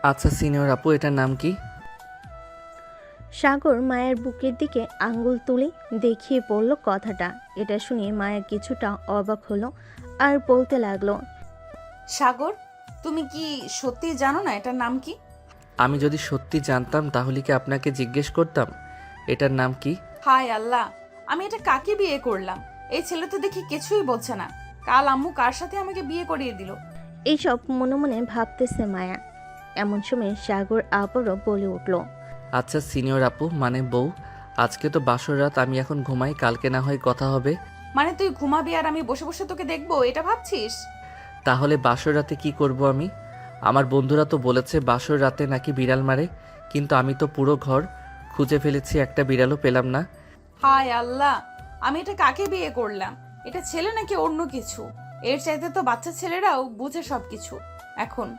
আচ্ছা সিনিয়র আপু, এটার নাম কি? সাগর মায়ের বুকের দিকে আঙ্গুল তুলে দেখিয়ে বলল কথাটা। এটা শুনে মায়া কিছুটা অবাক হলো আর বলতে লাগলো, সাগর, তুমি কি সত্যি জানো না এটার নাম কি? আমি যদি সত্যি জানতাম তাহলে কি আপনাকে জিজ্ঞেস করতাম এটার নাম কি? হায় আল্লাহ, আমি এটা কাকে বিয়ে করলাম? এই ছেলে তো দেখি কিছুই বোঝে না। কাল আম্মু কার সাথে আমাকে বিয়ে করিয়ে দিল। এইসব মনে মনে ভাবতেছে মায়া। এমন সময় সাগর আবারও বলে উঠল, আচ্ছা সিনিয়র আপু, মানে বউ, আজকে তো বাসর রাত, আমি এখন ঘুমাই, কালকে না হয় কথা হবে। মানে তুই ঘুমাবি আর আমি বসে বসে তোকে দেখবো, এটা ভাবছিস? তাহলে বাসর রাতে কি করব আমি? আমার বন্ধুরা তো বলেছে বাসর রাতে নাকি বিড়াল মারে, কিন্তু আমি তো পুরো ঘর খুঁজে ফেলেছি, একটা বিড়ালও পেলাম না। হায় আল্লাহ, আমি এটা কাকে বিয়ে করলাম? এটা ছেলে নাকি অন্য কিছু? এর চাইতে তো বাচ্চা ছেলেরাও বুঝে সবকিছু এখন।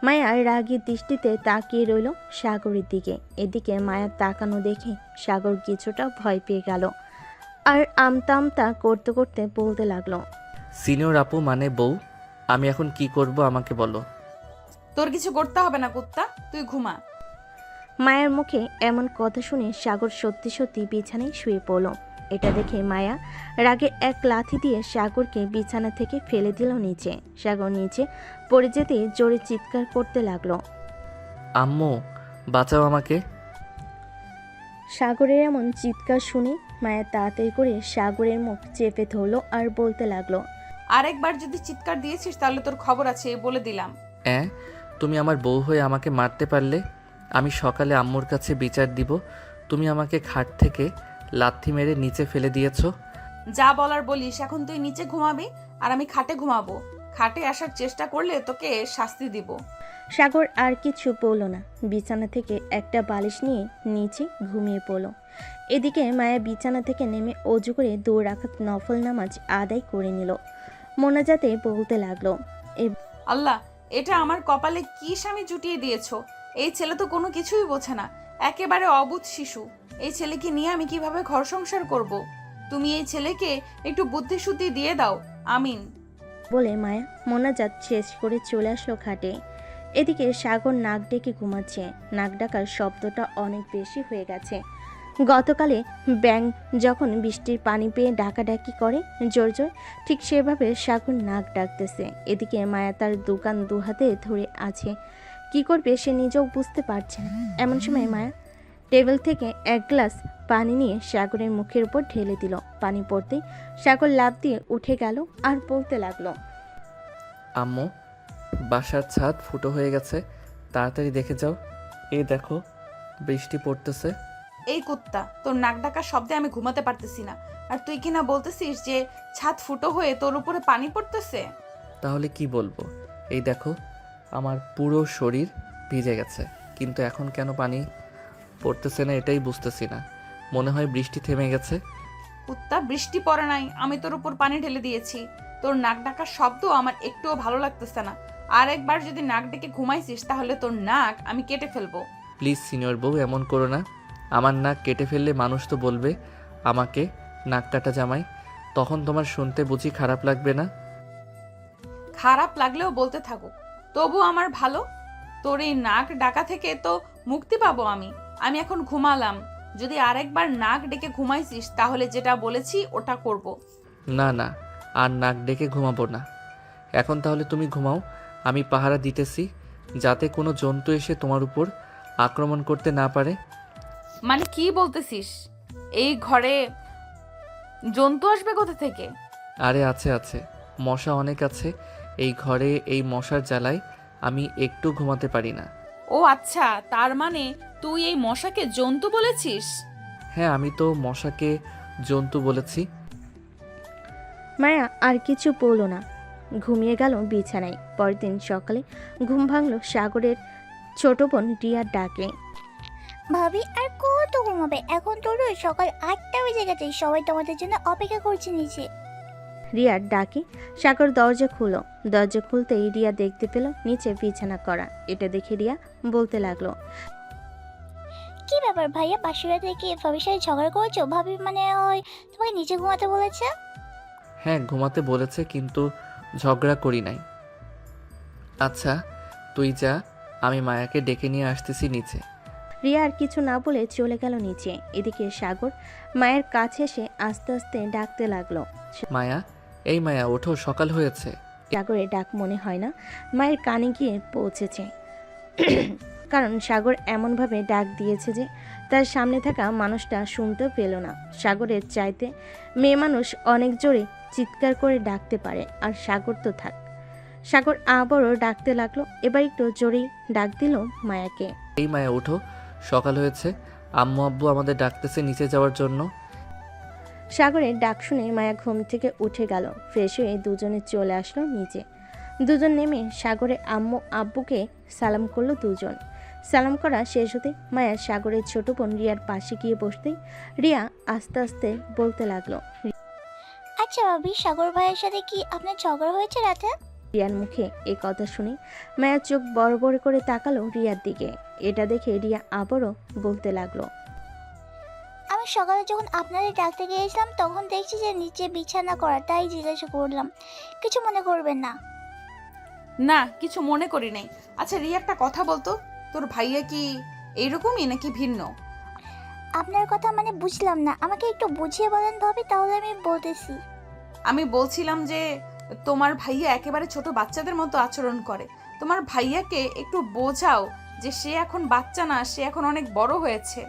মায়া রাগী দৃষ্টিতে তাকিয়ে রইল সাগরের দিকে। এদিকে মায়ার তাকানো দেখে সাগর কিছুটা ভয় পেয়ে গেল আর আমতা আমতা করতে করতে বলতে লাগলো, সিনিয়র আপু মানে বউ, আমি এখন কি করব আমাকে বলো। তোর কিছু করতে হবে না কুত্তা, তুই ঘুমা। মায়ের মুখে এমন কথা শুনে সাগর সত্যি সত্যি বিছানায় শুয়ে পড়ল। এটা দেখে মায়া রাগে এক লাথি দিয়ে সাগরকে বিছানা থেকে ফেলে দিল নিচে। সাগর নিচে পড়ে যেতে জোরে চিৎকার করতে লাগলো। আম্মু, বাঁচাও আমাকে। সাগরের এমন চিৎকার শুনে মায়া তাড়াতাড়ি করে সাগরের মুখ চেপে ধরলো আর বলতে লাগলো, আরেকবার যদি চিৎকার দিয়েছিস তাহলে তোর খবর আছে, বলে দিলাম। তুমি আমার বউ হয়ে আমাকে মারতে পারলে? আমি সকালে আম্মুর কাছে বিচার দিব। তুমি আমাকে খাট থেকে লাথি মেরে নিচে ফেলে দিয়েছো। যা বলার বলিস, এখন তুই নিচে ঘুমাবি আর আমি খাটে ঘুমাবো। খাটে আসার চেষ্টা করলে তোকে শাস্তি দিব। সাগর আর কিছু বলল না, বিছানা থেকে একটা বালিশ নিয়ে নিচে ঘুমিয়ে পড়ল। এদিকে মায়া বিছানা থেকে নেমে অজু করে 2 রাকাত নফল নামাজ আদায় করে নিল। মোনাজাতে বলতে লাগলো, আল্লাহ, এটা আমার কপালে কি স্বামী জুটিয়ে দিয়েছো? এই ছেলে তো কোনো কিছুই বোঝে না, একেবারে অবুঝ শিশু। এই ছেলেকে নিয়ে আমি কিভাবে ঘর সংসার করব? তুমি এই ছেলেকে একটু বুদ্ধি শুদ্ধি দিয়ে দাও, আমিন। বলে মায়া মোনাজাত শেষ করে চলে আসলো খাটে। এদিকে সাগর নাক ডেকে ঘুমাচ্ছে। নাক ডাকার শব্দটা অনেক বেশি হয়ে গেছে। গতকালে ব্যাঙ যখন বৃষ্টির পানি পেয়ে ডাকাডাকি করে জোর জোর, ঠিক সেভাবে সাগর নাক ডাকতেছে। এদিকে মায়া তার দোকান দুহাতে ধরে আছে, কি করবে সে নিজেও বুঝতে পারছে না। এমন সময় মায়া টেবিল থেকে এক গ্লাস পানি নিয়ে সাগরের মুখের উপর ঢেলে দিল। পানি পড়তেই সাগর লাফ দিয়ে উঠে গেল আর বলতে লাগলো, আম্মু, বাসার ছাদ ফুটো হয়ে গেছে, তাড়াতাড়ি দেখে যাও। এই দেখো, বৃষ্টি পড়তেছে। এই কুত্তা, তোর নাক ডাকার শব্দে আমি ঘুমাতে পারতেছি না, আর তুই কিনা বলতেছিস যে ছাদ ফুটো হয়ে তোর উপরে পানি পড়তেছে। তাহলে কি বলবো? এই দেখো, আমার পুরো শরীর ভিজে গেছে, কিন্তু এখন কেন পানি পড়তেছে না এটাই বুঝতেছি না। মনে হয় বৃষ্টি থেমে গেছে। কুত্তা, বৃষ্টি পড়ে নাই, আমি তোর উপর পানি ঢেলে দিয়েছি। তোর নাক ডাকার শব্দ আমার একটুও ভালো লাগতেছে না। আর একবার যদি নাক ডেকে ঘুমাইছিস তাহলে তোর নাক আমি কেটে ফেলবো। প্লিজ সিনিয়র বউ, এমন করো না। আমার নাক কেটে ফেললে মানুষ তো বলবে আমাকে নাক কাটা জামাই, তখন তোমার শুনতে বুঝি খারাপ লাগবে না? খারাপ লাগলেও বলতে থাকুক, তবু আমার ভালো। তোর এই নাক ডাকা থেকে তো মুক্তি পাবো আমি। আমি এখন ঘুমালাম। যদি আরেকবার নাক ডেকে ঘুমাইছিস তাহলে যেটা বলেছি ওটা করব। না না, আর নাক ডেকে ঘুমাবো না। এখন তাহলে তুমি ঘুমাও, আমি পাহারা দিতেছি, যাতে কোনো জন্তু এসে তোমার উপর আক্রমণ করতে না পারে। মানে কি বলতেছিস? এই ঘরে জন্তু আসবে কোথা থেকে? আরে আছে আছে, মশা অনেক আছে এই ঘরে, এই মশার জ্বালায় আমি একটু ঘুমাতে পারি না। ও আচ্ছা, তার মানে তুই এই মশাকে জন্তু বলেছিস? হ্যাঁ, আমি তো মশাকে জন্তু বলেছি। মায়া আর কিছু বলল না, ঘুমিয়ে গেল বিছানায়। পরের দিন সকালে ঘুম ভাঙল সাগরের ছোট বোন রিয়ার ডাকে। ভাবি আর কত ঘুমাবে? এখন তো রোজ সকাল 8টা বেজে গেছে, সবাই তোমাদের জন্য অপেক্ষা করছে নিচে। রিয়ার ডাকে সাগর দরজা খুলো। দরজা খুলতেই রিয়া দেখতে পেল নিচে বিছানা করা। এটা দেখে রিয়া বলতে লাগলো, কি ব্যাপার ভাইয়া, বাসুরা থেকে ভাবির সাথে ঝগড়া করেছো? ভাবি মানে ওই তোমাকে নিচে ঘুমাতে বলেছে? হ্যাঁ, ঘুমাতে বলেছে, কিন্তু ঝগড়া করি নাই। আচ্ছা তুই যা, আমি মায়াকে ডেকে নিয়ে আসতেছি নিচে। রিয়া আর কিছু না বলে চলে গেল নিচে। এদিকে সাগর মায়ের কাছে এসে আস্তে আস্তে ডাকতে লাগলো। মায়া, এই মায়া ওঠো, সকাল হয়েছে। সাগরের ডাক মনে হয় না মায়ের কানে গিয়ে পৌঁছেছে, কারণ সাগর এমনভাবে ডাক দিয়েছে যে তার সামনে থাকা মানুষটা শুনতে পেল না। সাগরের চাইতে মেয়ে মানুষ অনেক জোরে চিৎকার করে ডাকতে পারে, আর সাগর তো থাক। সাগর আবারও ডাকতে লাগলো, এবার একটু জোরেই ডাক দিল মায়াকে। এই মায়া ওঠো, সকাল হয়েছে। আম্মু আব্বু আমাদের ডাকতেছে নিচে যাওয়ার জন্য। সাগরের ডাক শুনে মায়া ঘুম থেকে উঠে গেল। ফ্রেশ হয়ে দুজনে চলে আসলো নিচে। দুজন নেমে সাগরের আম্মু আব্বুকে সালাম করলো দুজন। সালাম করা শেষ হতে মায়া সাগরের ছোট বোন রিয়ার পাশে গিয়ে বসতেই রিয়া আস্তে আস্তে বলতে লাগলো। আচ্ছা ভাবি, সাগর ভাইয়ের সাথে কি আপনার ঝগড়া হয়েছে রাতে? রিয়ার মুখে এই কথা শুনে মায়া চোখ বড় বড় করে তাকালো রিয়ার দিকে। এটা দেখে রিয়া আবারও বলতে লাগলো। আমি সকালে যখন আপনাদের ডাকতে গিয়েছিলাম তখন দেখছি যে নিচে বিছানা করা, তাই জিজ্ঞাসা করলাম। কিছু মনে করবেন না। না, কিছু মনে করি নাই। আচ্ছা রিয়া, একটা কথা বলতো, তোর ভাইয়া কি এইরকমই নাকি ভিন্ন? আপনার কথা মানে বুঝলাম না, আমাকে একটু বুঝিয়ে বলেন ভাবি, তাহলে আমি বলতেছি। আমি বলছিলাম যে তোমার ভাইয়া একেবারে ছোট বাচ্চাদের মতো আচরণ করে। তোমার ভাইয়াকে একটু বোঝাও যে সে এখন বাচ্চা না, সে এখন অনেক বড় হয়েছে।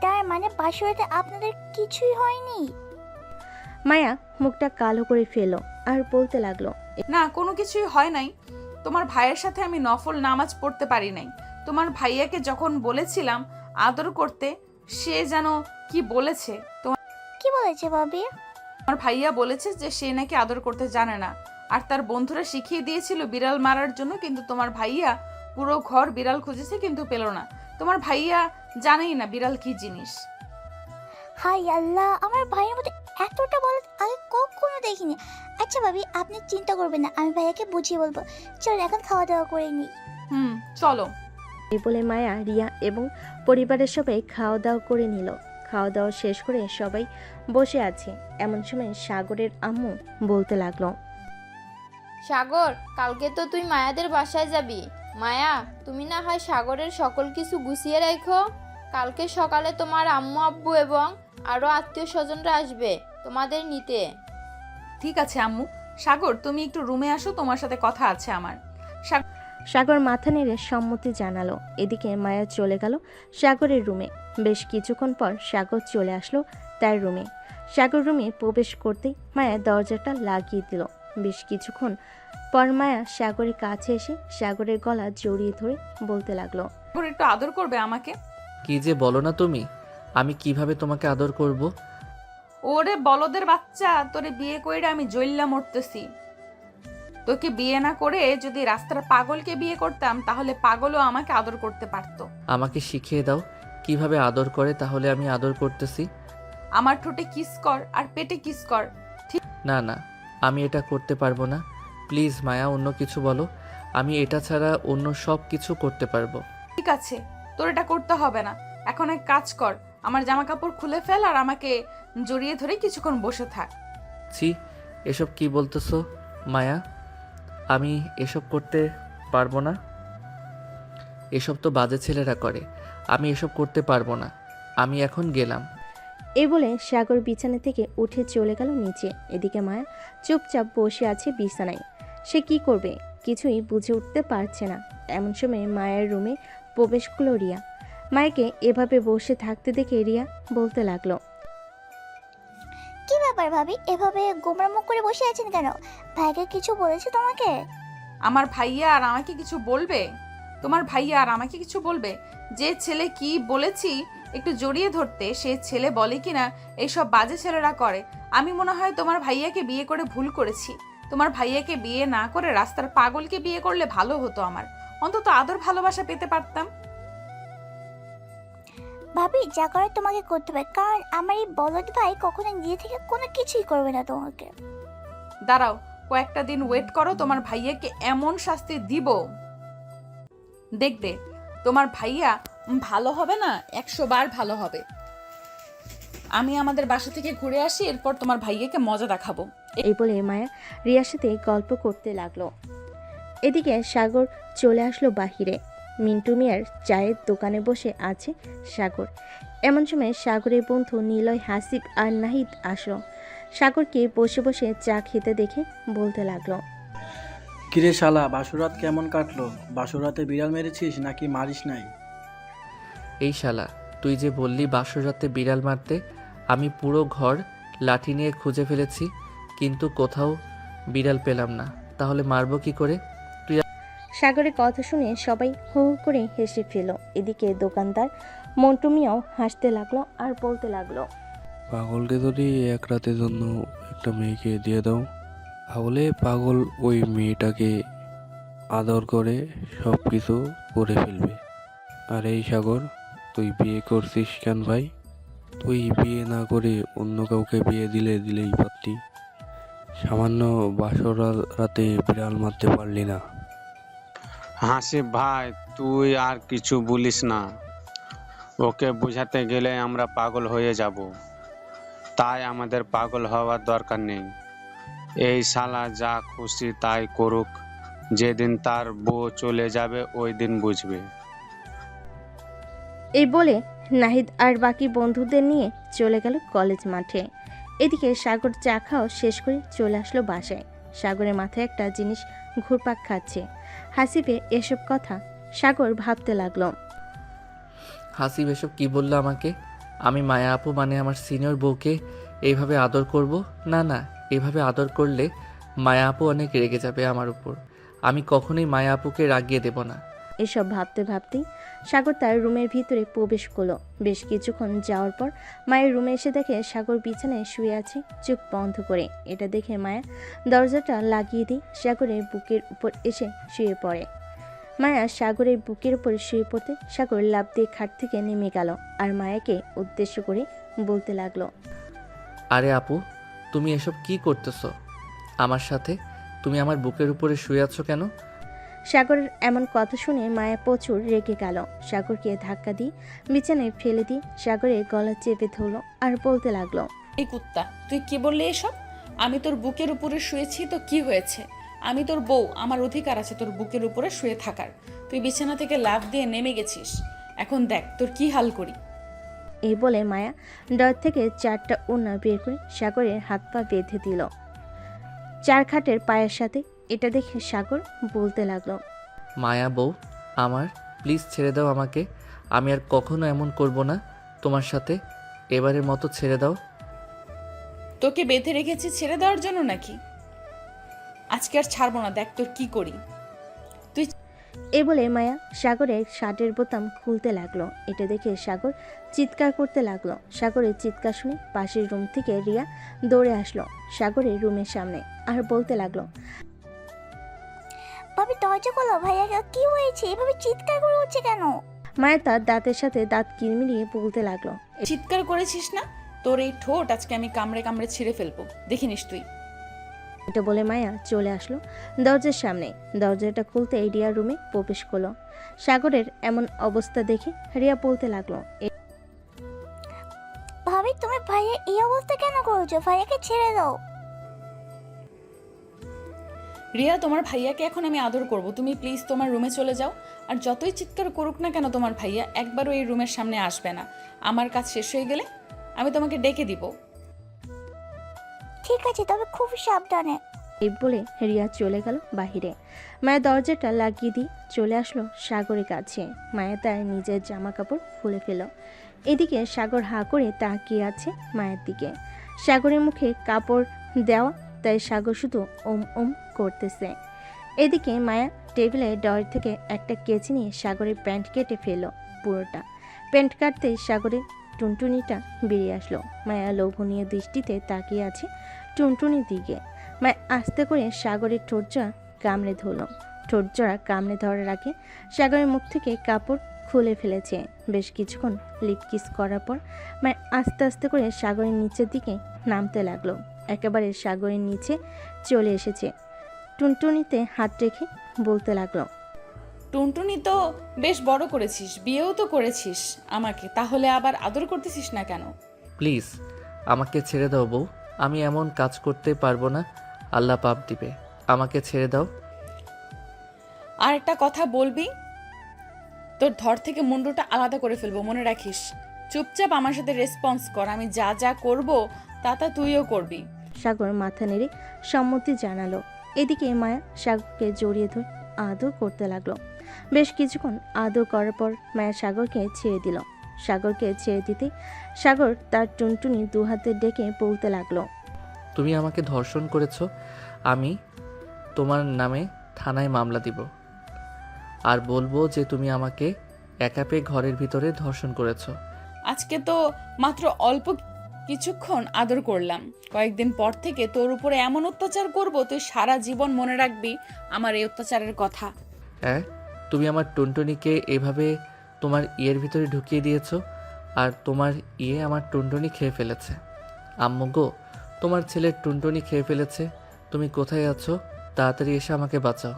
তার মানে বাসুরাতে আপনাদের কিছুই হয়নি? মায়া মুখটা কালো করে ফেলো আর বলতে লাগলো। না, কোনো কিছুই হয় নাই। তোমার ভাইয়ের সাথে আমি নফল নামাজ পড়তে পারি নাই। তোমার ভাইয়াকে যখন বলেছিলাম আদর করতে, সে যেন কি বলেছে। কি বলেছে ভাবি? তোমার ভাইয়া বলেছে যে সে নাকি আদর করতে জানে না, আর তার বন্ধুরা শিখিয়ে দিয়েছিল বিড়াল মারার জন্য, কিন্তু তোমার ভাইয়া পুরো ঘর বিড়াল খুঁজেছে কিন্তু পেল না। তোমার ভাইয়া জানেই না বিড়াল কি জিনিস। হাই আল্লাহ, আমার ভাইয়ের মতো এতটা বলে আগে কখনো দেখিনি। আচ্ছা ভাবি, আপনি চিন্তা করবেন না, আমি ভাইয়াকে বুঝিয়ে বলবো। চল এখন খাওয়া দাওয়া করে নিই। চলো। এই বলে মায়া রিয়া এবং পরিবারের সবাই খাওয়া দাওয়া করে নিল। খাওয়া দাওয়া শেষ করে সবাই বসে আছে। এমন সময় সাগরের আম্মু বলতে লাগলো। সাগর, কালকে তো তুই মায়াদের বাসায় যাবি। মায়া, তুমি না হয় সাগরের সকল কিছু গুছিয়ে রাখো। কালকে সকালে তোমার আম্মু আব্বু এবং আরও আত্মীয় স্বজনরা আসবে তোমাদের নিতে। ঠিক আছে আম্মু। সাগর, তুমি একটু রুমে আসো, তোমার সাথে কথা আছে আমার। সাগর মাথা নেড়ে সম্মতি জানালো। এদিকে মায়া চলে গেল সাগরের রুমে। বেশ কিছুক্ষণ পর সাগর চলে আসলো তার রুমে। সাগর রুমে প্রবেশ করতেই মায়া দরজাটা লাগিয়ে দিল। বেশ কিছুক্ষণ পর মায়া সাগরের কাছে এসে সাগরের গলা জড়িয়ে ধরে বলতে লাগলো। সাগর, একটু আদর করবে আমাকে? কি যে বলো না তুমি, আমি কিভাবে তোমাকে আদর করব? ওরে বলদের বাচ্চা, তোরে বিয়ে কইরা আমি জইল্লা মরতেছি। তোকে বিয়ে না করে যদি রাস্তার পাগলকে বিয়ে করতাম, তাহলে পাগলও আমাকে আদর করতে পারতো। আমাকে শিখিয়ে দাও কিভাবে আদর করে, তাহলে আমি আদর করতেছি। আমার ঠোঁটে কিস কর আর পেটে কিস কর। না না, আমি এটা করতে পারবো না। প্লিজ মায়া, অন্য কিছু বলো। আমি এটা ছাড়া অন্য সব কিছু করতে পারবো। ঠিক আছে, তোর এটা করতে হবে না। এখন এক কাজ কর, আমার জামা কাপড় খুলে ফেল আর আমাকে জড়িয়ে ধরে কিছুক্ষণ বসে থাক। ছি, এসব কি বলতেছো মায়া? আমি এসব করতে পারবো না। এসব তো বাজে ছেলেরা করে, আমি এসব করতে পারবো না। আমি এখন গেলাম। এই বলে সাগর বিছানা থেকে উঠে চলে গেল নিচে। এদিকে মায়া চুপচাপ বসে আছে বিছানায়। সে কি করবে কিছুই বুঝে উঠতে পারছে না। এমন সময় মায়ের রুমে প্রবেশ করলো রিয়া। মায়াকে এভাবে বসে থাকতে দেখে রিয়া বলতে লাগলো। কি ব্যাপার ভাবি, এভাবে গোমরা মুখ করে বসে আছেন কেন? ভাইকে কিছু বলেছে তোমাকে? আমার ভাইয়া আর আমাকে কিছু বলবে? তোমার ভাইয়া আর আমাকে কিছু বলবে? যে ছেলে কি বলেছি একটু জড়িয়ে ধরতে, সে ছেলে বলে কিনা এইসব বাজে ছেলেরা করে। আমি মনে হয় তোমার ভাইয়াকে বিয়ে করে ভুল করেছি। তোমার ভাইয়াকে বিয়ে না করে রাস্তার পাগলকে বিয়ে করলে ভালো হতো, আমার অন্তত আদর ভালোবাসা পেতে পারতাম। ভাবি, যা করার তোমাকে করতে হবে, কারণ আমার এই বলদ ভাই কখনো নিজে থেকে কোনো কিছুই করবে না তোমাকে। দাঁড়াও, কয়েকটা দিন ওয়েট করো, তোমার ভাইয়াকে এমন শাস্তি দিব দেখবে তোমার ভাইয়া ভালো হবে না, 100 বার ভালো হবে। আমি আমাদের বাসা থেকে ঘুরে আসি, এরপর তোমার ভাইয়াকে মজা দেখাবো। এই বলে মায়া রিয়ার সাথে গল্প করতে লাগলো। এদিকে সাগর চলে আসলো বাহিরে। মিন্টু মিয়ার চায়ের দোকানে বসে আছে সাগর। এমন সময় সাগরের বন্ধু নিলয়, হাসিব আর নাহিদ আসলো। সাগরকে বসে বসে চা খেতে দেখে বলতে লাগলো, কিরে শালা, বাসুরাত কেমন কাটলো? বাসুরাতে বিড়াল মেরেছিস নাকি মারিস নাই? এই শালা, তুই যে বললি বাসর রাতে বিড়াল মারতে, আমি পুরো ঘর লাঠি নিয়ে খুঁজে ফেলেছি, কিন্তু কোথাও বিড়াল পেলাম না। তাহলে মারবো কি করে? সাগরের কথা শুনে সবাই হু হু করে হেসে ফেল। এদিকে দোকানদার মন্টু মিয়াও হাসতে লাগলো আর বলতে লাগলো, পাগলকে যদি এক রাতের জন্য একটা মেয়েকে দিয়ে দাও, তাহলে পাগল ওই মেয়েটাকে আদর করে সব কিছু করে ফেলবে। আর এই সাগর, তুই বিয়ে করছিস কেন ভাই? তুই বিয়ে না করে অন্য কাউকে বিয়ে দিলেই পারতি। সামান্য বাসর রাতে বিড়াল মারতে পারলি না। হাসিব ভাই, তুই আর কিছু বলিস না। ওকে বোঝাতে গেলে আমরা পাগল হয়ে যাব, তাই আমাদের পাগল হওয়ার দরকার নেই। এই শালা যা খুশি তাই করুক, যেদিন তার বউ চলে যাবে ওই দিন বুঝবে। এই বলে নাহিদ আর বাকি বন্ধুদের নিয়ে চলে গেল কলেজ মাঠে। এদিকে সাগর চা খাওয়া শেষ করে চলে আসলো বাসায়। সাগরের মাথায় একটা জিনিস ঘুরপাক খাচ্ছে। হাসিবে এসব কথা সাগর ভাবতে লাগলো। হাসিব এসব কি বললো আমাকে? আমি মায়া আপু মানে আমার সিনিয়র বউকে এইভাবে আদর করব? না না, এভাবে আদর করলে মায়া আপু অনেক রেগে যাবে আমার উপর। আমি কখনোই মায়া আপুকে রাগিয়ে দেব না। এসব ভাবতে ভাবতেই সাগর তার রুমের ভিতরে প্রবেশ করলো। বেশ কিছুক্ষণ যাওয়ার পর মায়ের রুমে এসে দেখে সাগর বিছানায় শুয়ে আছে চোখ বন্ধ করে। এটা দেখে মায়া দরজাটা লাগিয়ে দিয়ে সাগরের বুকের উপর এসে শুয়ে পড়ে। মায়া সাগরের বুকের উপর শুয়ে পড়তে সাগর লাফ দিয়ে খাট থেকে নেমে গেল আর মায়াকে উদ্দেশ্য করে বলতে লাগলো, আরে আপু, তুমি এসব কি করতেছো আমার সাথে? তুমি আমার বুকের উপরে শুয়ে আছো কেন? সাগরের এমন কথা শুনে মায়া প্রচুর রেগে গেল। সাগরকে ধাক্কা দিয়ে বিছানায় ফেলে দিয়ে সাগরের গলা চেপে ধরলো আর বলতে লাগলো, এই কুত্তা, তুই কি বললি এসব? আমি তোর বুকের উপরে শুয়েছি তো কি হয়েছে? আমি তোর বউ, আমার অধিকার আছে তোর বুকের উপরে শুয়ে থাকার। তুই বিছানা থেকে লাফ দিয়ে নেমে গেছিস, এখন দেখ তোর কি হাল করি। এই বলে মায়া ডর থেকে 4টা ওড়না বের করে সাগরের হাত পা বেঁধে দিল চার খাটের পায়ের সাথে। এটা দেখে সাগর বলতে লাগলো, মায়া বউ আমার, প্লিজ ছেড়ে দাও আমাকে। আমি আর কখনো এমন করব না তোমার সাথে। এবারের মতো ছেড়ে দাও। তোকে বেঁধে রেখেছি ছেড়ে দেওয়ার জন্য নাকি? আজকে আর ছাড়বো না, দেখ তোর কি করি। এই বলে মায়া সাগরের শার্টের বোতাম খুলতে লাগলো। এটা দেখে সাগর চিৎকার করতে লাগলো। সাগরের চিৎকার শুনে পাশের রুম থেকে রিয়া দৌড়ে আসলো সাগরের রুমের সামনে আর বলতে লাগলো, ভাবি দরজা খোলো, ভাইয়া কি হয়েছে? এভাবে চিৎকার করে উঠছে কেন? মায়া তার দাঁতের সাথে দাঁত কিরমিরিয়ে বলতে লাগলো, চিৎকার করেছিস না? তোর এই ঠোঁট আজকে আমি কামড়ে কামড়ে ছিঁড়ে ফেলবো, দেখিনিস তুই। এটা বলে মায়া চলে আসলো দরজার সামনে। দরজাটা খুলতে রিয়া রুমে প্রবেশ করলো। সাগরের এমন অবস্থা দেখে রিয়া বলতে লাগলো, ভাবি তুমি ভাইয়া এই অবস্থা কেন করছো? ভাইয়াকে ছেড়ে দাও। রিয়া, তোমার ভাইয়াকে এখন আমি আদর করব, তুমি প্লিজ তোমার রুমে চলে যাও। আর যতই চিৎকার করুক না কেন তোমার ভাইয়া, একবারও এই রুমের সামনে আসবে না। আমার কাজ শেষ হয়ে গেলে আমি তোমাকে ডেকে দিব। ঠিক আছে, তবে খুব সাবধানে। এই বলে রিয়া চলে গেল বাহিরে। মায়া দরজাটা লাগিয়ে দিয়ে চলে আসলো সাগরের কাছে। মায়া তার নিজের জামা কাপড় খুলে ফেল। এদিকে সাগর হা করে তাকিয়ে আছে মায়ের দিকে। সাগরের মুখে কাপড় দেওয়া, তাই সাগর শুধু ওম ওম করতেছে। এদিকে মায়া টেবিলে ডয়ের থেকে একটা কেচি নিয়ে সাগরের প্যান্ট কেটে ফেলল পুরোটা। প্যান্ট কাটতেই সাগরের টুনটুনিটা বেরিয়ে আসলো। মায়া লোভনীয় দৃষ্টিতে তাকিয়ে আছে টুনটুনির দিকে। মায়া আস্তে করে সাগরের ঠোঁটজোড়া কামড়ে ধরল। ঠোঁটজোড়া কামড়ে ধরার আগে সাগরের মুখ থেকে কাপড় খুলে ফেলেছে। বেশ কিছুক্ষণ লিপ কিস করার পর মায়া আস্তে আস্তে করে সাগরের নিচের দিকে নামতে লাগলো। একেবারে সাগরের নিচে চলে এসেছে। টুনটুনিতে হাত রেখে বলতে লাগলো, টুনটুনি তো বেশ বড় করেছিস, বিয়েও তো করেছিস আমাকে, তাহলে আবার আদর করতেছিস না কেন? প্লিজ আমাকে ছেড়ে দাও বউ, আমি এমন কাজ করতে পারবো না, আল্লাহ পাপ দিবে। আমাকে ছেড়ে দাও। আর একটা কথা বলবি, তোর ধর থেকে মুন্ডুটা আলাদা করে ফেলবো, মনে রাখিস। চুপচাপ আমার সাথে রেসপন্স কর, আমি যা যা করব তা তা তুইও করবি। সাগর মাথা নেড়ে সম্মতি জানালো। এদিকে মায়া সাগরকে জড়িয়ে ধরে আদর করতে লাগলো। বেশ কিছুক্ষণ আদর করার পর মায়া সাগরকে ছেড়ে দিল। সাগরকে ছেড়ে দিতে সাগর তার টুনটুনি দু হাতে ডেকে বলতে লাগলো। তুমি আমাকে ধর্ষণ করেছো, আমি তোমার নামে থানায় মামলা দিব, আর বলবো যে তুমি আমাকে একা পেয়ে ঘরের ভিতরে ধর্ষণ করেছো। আজকে তো মাত্র অল্প কিছুক্ষণ আদর করলাম, কয়েকদিন পর থেকে তোর উপরে এমন অত্যাচার করব তুই সারা জীবন মনে রাখবি আমার এই অত্যাচারের কথা। হ্যাঁ, তুমি আমার টুনটুনিকে এভাবে তোমার ইয়ের ভিতরে ঢুকিয়ে দিয়েছো, আর তোমার ইয়ে আমার টুনটুনি খেয়ে ফেলেছে। আম্মু গো, তোমার ছেলের টুনটুনি খেয়ে ফেলেছে। তুমি কোথায় আছো? তাড়াতাড়ি এসে আমাকে বাঁচাও।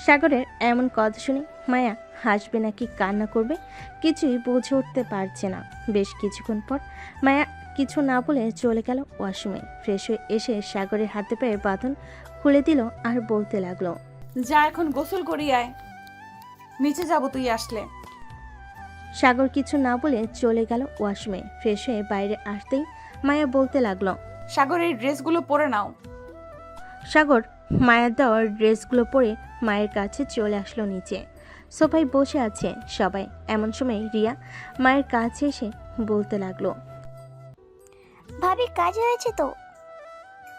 সাগরের এমন কথা শুনে মায়া হাসবে নাকি কান্না করবে কিছুই বুঝে উঠতে পারছে না। বেশ কিছুক্ষণ পর মায়া কিছু না বলে চলে গেল ওয়াশরুমে। ফ্রেশ হয়ে এসে সাগরের হাতে পায়ে বাঁধন খুলে দিল আর বলতে লাগলো। যা এখন গোসল করি আয়, নিচে যাব তুই আসলে। সাগর কিছু না বলে চলে গেল ওয়াশরুমে। ফ্রেশ হয়ে বাইরে আসতেই মায়া বলতে লাগলো। সাগর এই ড্রেসগুলো পরে নাও। সাগর মায়ের দেওয়ার ড্রেসগুলো পরে মায়ের কাছে চলে আসলো নিচে। সোফায় বসে আছে সবাই। এমন সময় রিয়া মায়ের কাছে এসে বলতে লাগলো। ভাবি কাজ হয়েছে তো?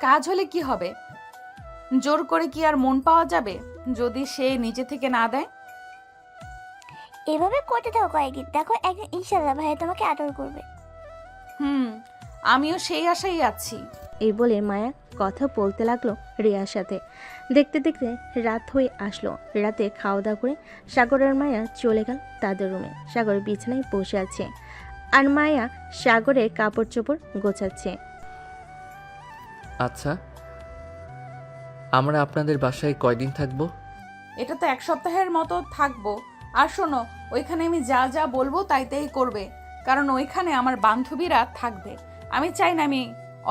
কাজ হলে কি হবে, জোর করে কি আর মন পাওয়া যাবে যদি সে নিজে থেকে না দেয়? এভাবে করতে থাকো কয়েকদিন, দেখো একদিন ইনশাল্লাহ ভাইয়া তোমাকে আদর করবে। আমিও সেই আশাই আছি। এই বলে মায়া কথা বলতে লাগলো রিয়ার সাথে। দেখতে দেখতে রাত হয়ে আসলো। রাতে খাওয়া দাওয়া করে সাগর আর মায়া চলে গেল তাদের রুমে। সাগর বিছানায় বসে আছে আর মায়া সাগরের কাপড় চোপড় গোছাচ্ছে। আচ্ছা, আমরা আপনাদের বাসায় কয়দিন থাকবো? এটা তো 1 সপ্তাহের মতো থাকবো। আর শোনো, ওইখানে আমি যা যা বলবো তাই তাই করবে, কারণ ওইখানে আমার বান্ধবীরা থাকবে। আমি চাই না আমি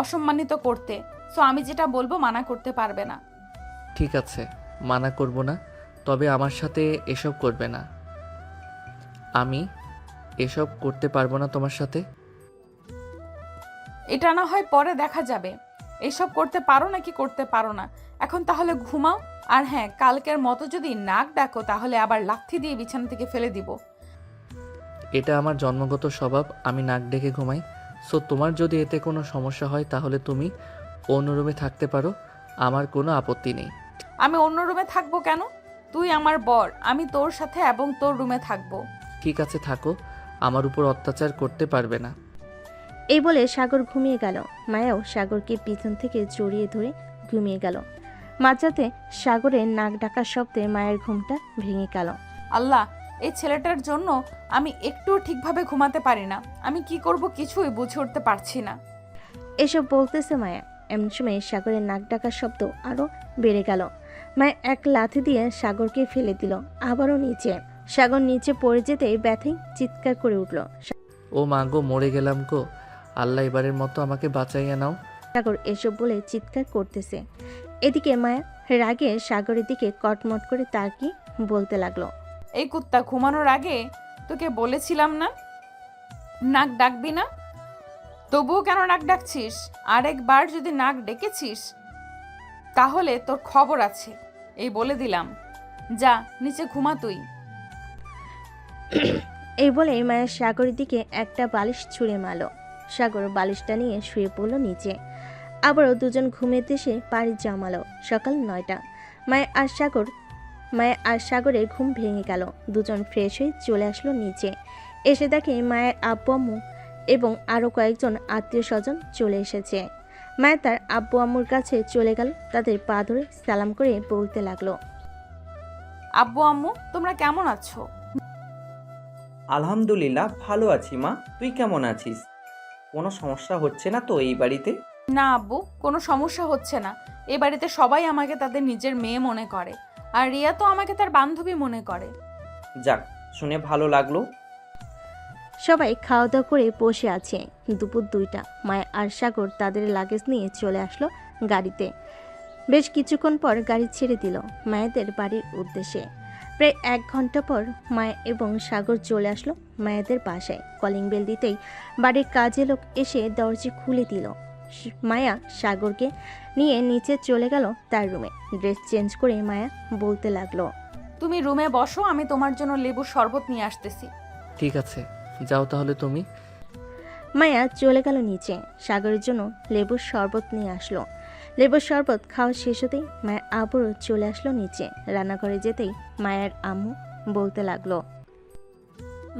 অসম্মানিত করতে, সো আমি যেটা বলবো মানা করতে পারবে না। ঠিক আছে, মানা করব না, তবে আমার সাথে এসব করবে না। আমি এসব করতে পারবো না তোমার সাথে। এটা না হয় পরে দেখা যাবে, এসব করতে পারো নাকি করতে পারো না। এখন তাহলে ঘুমাও। আর হ্যাঁ, কালকের মতো যদি নাক ডাকো তাহলে আবার লাথি দিয়ে বিছানা থেকে ফেলে দিব। এটা আমার জন্মগত স্বভাব, আমি নাক ডেকে ঘুমাই। সো তোমার যদি এতে কোনো সমস্যা হয় তাহলে তুমি অন্য রুমে থাকতে পারো, আমার কোনো আপত্তি নেই। আমি অন্য রুমে থাকবো কেন? তুই আমার বর, আমি তোর সাথে এবং তোর রুমে থাকবো। ঠিক আছে, থাকো, আমার উপর অত্যাচার করতে পারবে না। এই বলে সাগর ঘুমিয়ে গেল। মায়াও সাগরকে পিছন থেকে জড়িয়ে ধরে ঘুমিয়ে গেল। মাঝরাতে সাগরের নাক ডাকার শব্দে মায়ের ঘুমটা ভেঙে গেল। আল্লাহ, এই ছেলেটার জন্য আমি একটুও ঠিকভাবে ঘুমাতে পারি না। আমি কি করব কিছুই বুঝে উঠতে পারছি না। এসব বলতেছে মায়া। এমন সময় সাগরের নাক ডাকার শব্দ আরো বেড়ে গেল। মায়া এক লাথি দিয়ে সাগরকে ফেলে দিল আবারও নিচে। সাগর নিচে পড়ে যেতেই ব্যথায় চিৎকার করে উঠল। ও মা গো, মরে গেলাম গো, আল্লাহ এবারের মতো আমাকে বাঁচাইয়া নাও। সাগর এসব বলে চিৎকার করতেছে। এদিকে মায়া রাগে সাগরের দিকে কটমট করে তাকিয়ে বলতে লাগলো। এই কুত্তা, ঘুমানোর আগে তোকে বলেছিলাম না নাক ডাকবি না? তবুও কেন নাক ডাকছিস? আরেকবার যদি নাক ডেকেছিস তাহলে তোর খবর আছে, এই বলে দিলাম। যা নিচে ঘুমা তুই। এই বলে মায়া সাগরের দিকে একটা বালিশ ছুঁড়ে মারল। সাগর বালিশটা নিয়ে শুয়ে পড়ল নিচে। আবারও দুজন ঘুমের দেশে পাড়ি জমালো। সকাল 9টা। মায়া আর সাগরের ঘুম ভেঙে গেল। দুজন ফ্রেশ হয়ে চলে আসলো নিচে। এসে দেখে মায়ের আব্বু আম্মু এবং আরও কয়েকজন আত্মীয় স্বজন চলে এসেছে। মায়া তার আব্বু আম্মুর কাছে চলে গেল। তাদের পা ধরে সালাম করে বলতে লাগলো। আব্বু আম্মু, তোমরা কেমন আছো? আলহামদুলিল্লাহ ভালো আছি মা, তুই কেমন আছিস? কোনো সমস্যা হচ্ছে না তো এই বাড়িতে? না আব্বু, কোনো সমস্যা হচ্ছে না। এ বাড়িতে সবাই আমাকে তাদের নিজের মেয়ে মনে করে, আর রিয়া তো আমাকে তার বান্ধবী মনে করে। যাক, শুনে ভালো লাগলো। সবাই খাওয়া দাওয়া করে বসে আছে। দুপুর 2টা। মায়া আর সাগর তাদের লাগেজ নিয়ে চলে আসলো গাড়িতে। বেশ কিছুক্ষণ পর গাড়ি ছেড়ে দিল মায়াদের বাড়ির উদ্দেশ্যে। প্রায় 1 ঘন্টা পর মায়া এবং সাগর চলে আসলো মায়াদের বাসায়। কলিং বেল দিতেই বাড়ির কাজে লোক এসে দরজা খুলে দিল। মায়া সাগরকে নিয়ে নিচে চলে গেল তার রুমে। ড্রেস চেঞ্জ করে মায়া বলতে লাগলো, তুমি রুমে বসো, আমি তোমার জন্য লেবুর শরবত নিয়ে আসতেছি। ঠিক আছে, যাও তাহলে তুমি। মায়া চলে গেল নিচে, সাগরের জন্য লেবুর শরবত নিয়ে আসলো। লেবুর শরবত খাওয়া শেষ হতেই মায়া আবারও চলে আসলো নিচে। রান্নাঘরে যেতেই মায়ার আম্মু বলতে লাগলো,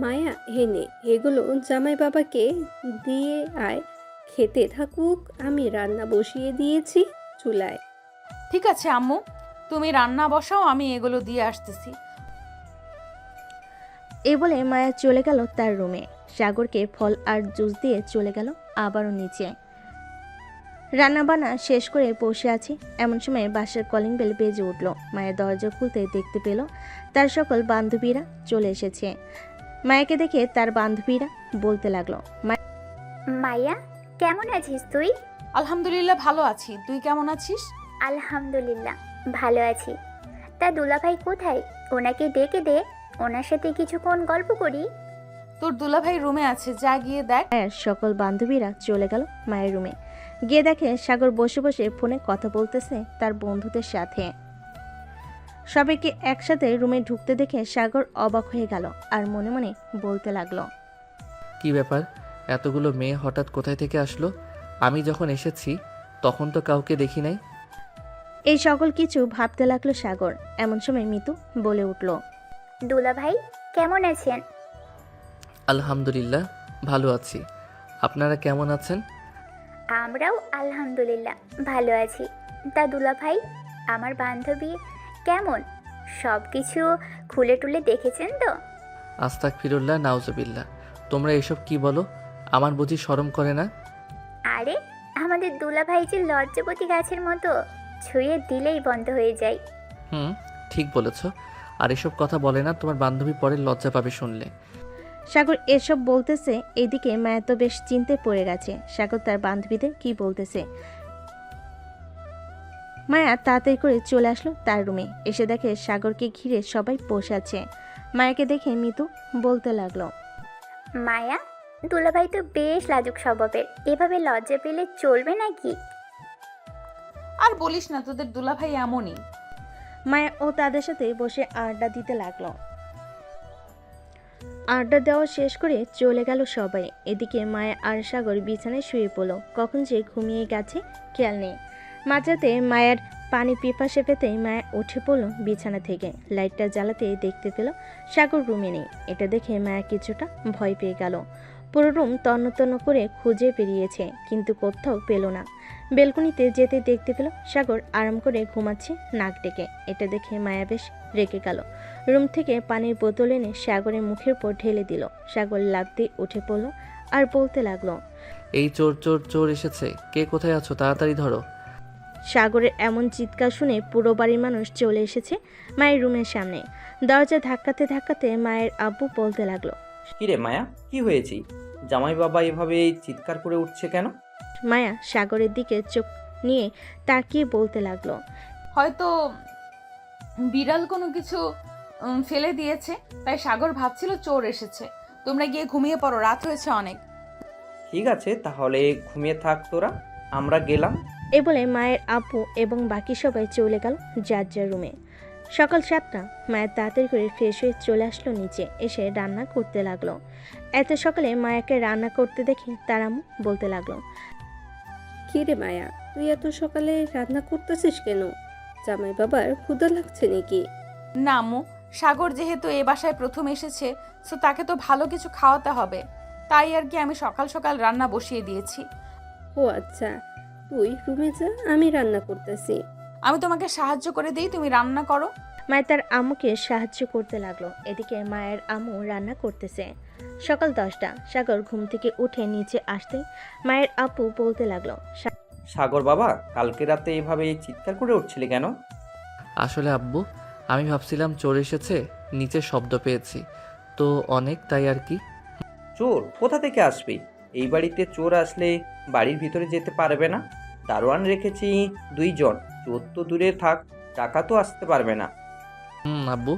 মায়া হেনে এগুলো জামাই বাবাকে দিয়ে আয়, খেতে থাকুক, আমি রান্না বসিয়ে দিয়েছি চুলায়। ঠিক আছে আম্মু, তুমি রান্না বসাও, আমি এগুলো দিয়ে আসতেছি। এ বলে মায়া চলে গেল তার রুমে। সাগরকে ফল আর জুস দিয়ে চলে গেল আবারও নিচে। রান্নাবান্না শেষ করে বসে আছি, এমন সময় বাসার কলিং বেল বেজে উঠল। মায়ের দরজা খুলতে দেখতে পেল তার সকল বান্ধবীরা চলে এসেছে। মায়াকে দেখে তার বান্ধবীরা বলতে লাগলো, মায়া কেমন আছিস তুই? আলহামদুলিল্লাহ ভালো আছি, তুই কেমন আছিস? আলহামদুলিল্লাহ ভালো আছি। তা দুলাভাই কোথায়? ওনাকে ডেকে দে, ওনার সাথে কিছুক্ষণ গল্প করি। তোর দুলাভাই রুমে আছে, যা গিয়ে দেখ। মায়ের সকল বান্ধবীরা চলে গেল মায়ের রুমে। গিয়ে দেখে সাগর বসে বসে ফোনে কথা বলতেছে তার বন্ধুদের সাথে। সবাইকে একসাথে রুমে ঢুকতে দেখে সাগর অবাক হয়ে গেল আর মনে মনে বলতে লাগলো, কি ব্যাপার, এতগুলো মেয়ে হঠাৎ কোথায় থেকে আসলো? আমি যখন এসেছি তখন তো কাউকে দেখি নাই। এই সকল কিছু ভাবতে লাগলো সাগর। এমন সময় মিতু বলে উঠল, দুলাভাই কেমন আছেন? আলহামদুলিল্লাহ ভালো আছি, আপনারা কেমন আছেন? আমরাও আলহামদুলিল্লাহ ভালো আছি। তা দুলাভাই আমার বান্ধবী কেমন? সব কিছু খুলে টুলে দেখেছেন তো? আস্তাগফিরুল্লাহ নাউজুবিল্লাহ, তোমরা এসব কি বলো? আমার বুঝি শরম করে না? আরে আমাদের দুলাভাই যে লজ্জাপতি গাছের মতো, ছুঁয়ে দিলেই বন্ধ হয়ে যায়। ঠিক বলেছ। আর এসব কথা বলে না, তোমার বান্ধবী পরে লজ্জা পাবে শুনলে। সাগর এসব বলতেছে, এইদিকে মায়া তো বেশ চিন্তে পড়ে গেছে সাগর তার বান্ধবীদের কি বলতেছে। মায়া তাড়াতাড়ি করে চলে আসলো তার রুমে। এসে দেখে সাগরকে ঘিরে সবাই বসে আছে। মায়াকে দেখে মিতু বলতে লাগলো, মায়া দুলাভাই তো বেশ লাজুক স্বভাবের, এভাবে লজ্জা পেলে চলবে নাকি? আর বলিস না, তোদের দুলাভাই এমনই। মায়া ও তাদের সাথে বসে আড্ডা দিতে লাগলো। আড্ডা দেওয়া শেষ করে চলে গেল সবাই। এদিকে মায়া আর সাগর বিছানায় শুয়ে পড়ল। কখন যে ঘুমিয়ে গেছে খেয়াল নেই। মাঝরাতে মায়ের পানি পিপাসে পেতেই মায়া উঠে পড়ল বিছানা থেকে। লাইটটা জ্বালাতে দেখতে পেল সাগর রুমে নেই। এটা দেখে মায়া কিছুটা ভয় পেয়ে গেল। পুরো রুম তন্ন তন্ন করে খুঁজে বেরিয়েছে, কিন্তু কোথাও পেল না। বেলকনিতে যেতে দেখতে পেল সাগর আরাম করে ঘুমাচ্ছে নাক ডেকে। এটা দেখে মায়া বেশ রেগে গেল। রুম থেকে পানির বোতল এনে সাগরের মুখের উপর ঢেলে দিল। সাগর লাফ দিয়ে উঠে পড়ল আর বলতে লাগলো, এই চোর চোর চোর এসেছে, কে কোথায় আছো, তাড়াতাড়ি ধরো। সাগরের এমন চিৎকার শুনে পুরো বাড়ির মানুষ চলে এসেছে মায়ের রুমের সামনে। দরজা ধাক্কাতে ধাক্কাতে মায়ের আব্বু বলতে লাগলো, কিরে মায়া, কি হয়েছে? জামাই বাবা এভাবে চিৎকার করে উঠছে কেন? মায়া সাগরের দিকে চোখ নিয়ে তাকিয়ে বলতে লাগলো, হয়তো বিড়াল কোনো কিছু ফেলে দিয়েছে, তাই সাগর ভাবছিল চোর এসেছে। তোমরা গিয়ে ঘুমিয়ে পড়ো, রাত হয়েছে অনেক। ঠিক আছে, তাহলে ঘুমিয়ে থাক তোরা, আমরা গেলাম। এ বলে মায়ের আব্বু এবং বাকি সবাই চলে গেল যার যার রুমে। সকাল 7টা। মায়ের তাড়াতাড়ি করে ফ্রেশ হয়ে চলে আসলো নিচে, এসে রান্না করতে লাগলো। এত সকালে মায়াকে রান্না করতে দেখে তার আম্মু বলতে লাগলো, কি রে মায়া, তুই এত সকালে রান্না করতেছিস কেন? জামাই বাবার ক্ষুধা লাগছে নাকি? না আম্মু, সাগর যেহেতু এ বাসায় প্রথম এসেছে, সো তাকে তো ভালো কিছু খাওয়াতে হবে, তাই আর কি আমি সকাল সকাল রান্না বসিয়ে দিয়েছি। ও আচ্ছা, তুই রুমে যা, আমি রান্না করতেছি। আমি তোমাকে সাহায্য করে দিই, তুমি রান্না করো। মায়ের তার আম্মুকে সাহায্য করতে লাগলো। এদিকে মায়ের আম্মু রান্না করতেছে। সকাল 10টা। সাগর ঘুম থেকে উঠে নিচে আসতেই মায়ের আব্বু বলতে লাগলো, সাগর বাবা, কালকে রাতে এভাবে চিৎকার করে উঠছিলি কেন? আসলে আব্বু, আমি ভাবছিলাম চোর এসেছে, নিচে শব্দ পেয়েছি তো অনেক, তাই আর কি। চোর কোথা থেকে আসবে? এই বাড়িতে চোর আসলে বাড়ির ভিতরে যেতে পারবে না। দারোয়ান রেখেছি 2 জন, চোর তো দূরে থাক, টাকা তো আসতে পারবে না। আব্বু,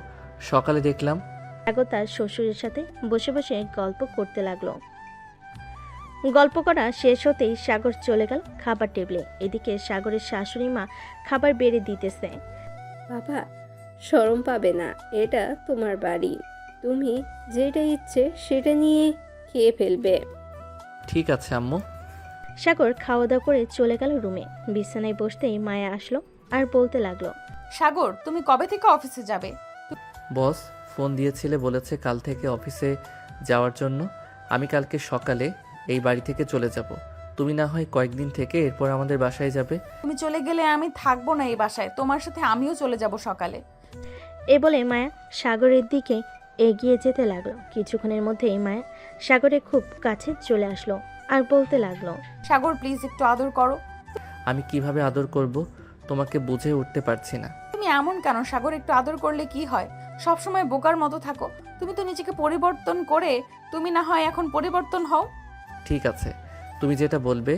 সকালে দেখলাম। সাগর তার শ্বশুরের সাথে বসে বসে গল্প করতে লাগলো। গল্প করা শেষ হতেই সাগর চলে গেল খাবার টেবিলে। এদিকে সাগরের শাশুড়ি মা খাবার বেড়ে দিতেছে। বাবা, শরম পাবে না, এটা তোমার বাড়ি, তুমি যেটা ইচ্ছে সেটা নিয়ে খেয়ে ফেলবে। ঠিক আছে আম্মু। সাগর খাওয়া দাওয়া করে চলে গেল রুমে। বিছানায় বসতেই মায়া আসলো আর বলতে লাগলো, সাগর, তুমি কবে থেকে অফিসে যাবে? বস ফোন দিয়েছিলে, বলেছে কাল থেকে অফিসে যাওয়ার জন্য। আমি কালকে সকালে এই বাড়ি থেকে চলে যাব। তুমি না হয় কয়েকদিন থেকে এরপর আমাদের বাসায় যাবে। তুমি চলে গেলে আমি থাকবো না এই বাসায়, তোমার সাথে আমিও চলে যাব সকালে। এ বলে মায়া সাগরের দিকে এগিয়ে যেতে লাগলো। কিছুক্ষণের মধ্যেই মায়া সাগরের খুব কাছে চলে আসলো আর বলতে লাগলো, সাগর প্লিজ একটু আদর করো। আমি কিভাবে আদর করব তোমাকে বুঝে উঠতে পারছি না। তুমি এমন কেন সাগর? একটু আদর করলে কি হয়? সবসময় বোকার মতো থাকো। তুমি তো নিজেকে পরিবর্তন করে তুমি না হয় এখন পরিবর্তন হও। ঠিক আছে, তুমি যেটা বলবে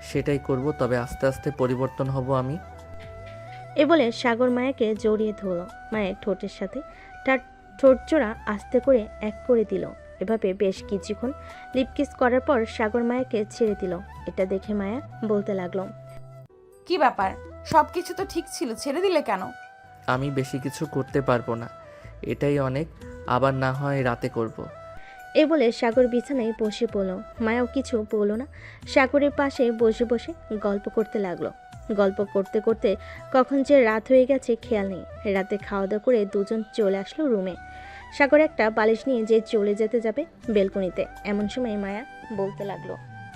সেটাই করব, তবে আস্তে আস্তে পরিবর্তন হব আমি। এ বলে সাগর মায়াকে জড়িয়ে ধরল। মায়ের ঠোঁটের সাথে তার ঠোঁট জোড়া আস্তে করে এক করে দিল। এভাবে বেশ কিছুক্ষণ লিপকিস করার পর সাগর মায়াকে ছেড়ে দিল। এটা দেখে মায়া বলতে লাগলো, কি ব্যাপার? সবকিছু তো ঠিক ছিল, ছেড়ে দিলে কেন? আমি বেশি কিছু করতে পারবো না, এটাই অনেক। আবার না হয় রাতে করব। এ বলে সাগর বিছানায় বসে পড়ল। মায়াও কিছু বলল না, সাগরের পাশে বসে বসে গল্প করতে লাগলো। গল্প করতে করতে কখন যে রাত হয়ে গেছে খেয়াল নেই। রাতে খাওয়া দাওয়া করে দুজন চলে আসলো রুমে। সাগর একটা বালিশ নিয়ে যে চলে যেতে যাবে বেলকনিতে, এমন সময় মায়া বলতে লাগলো,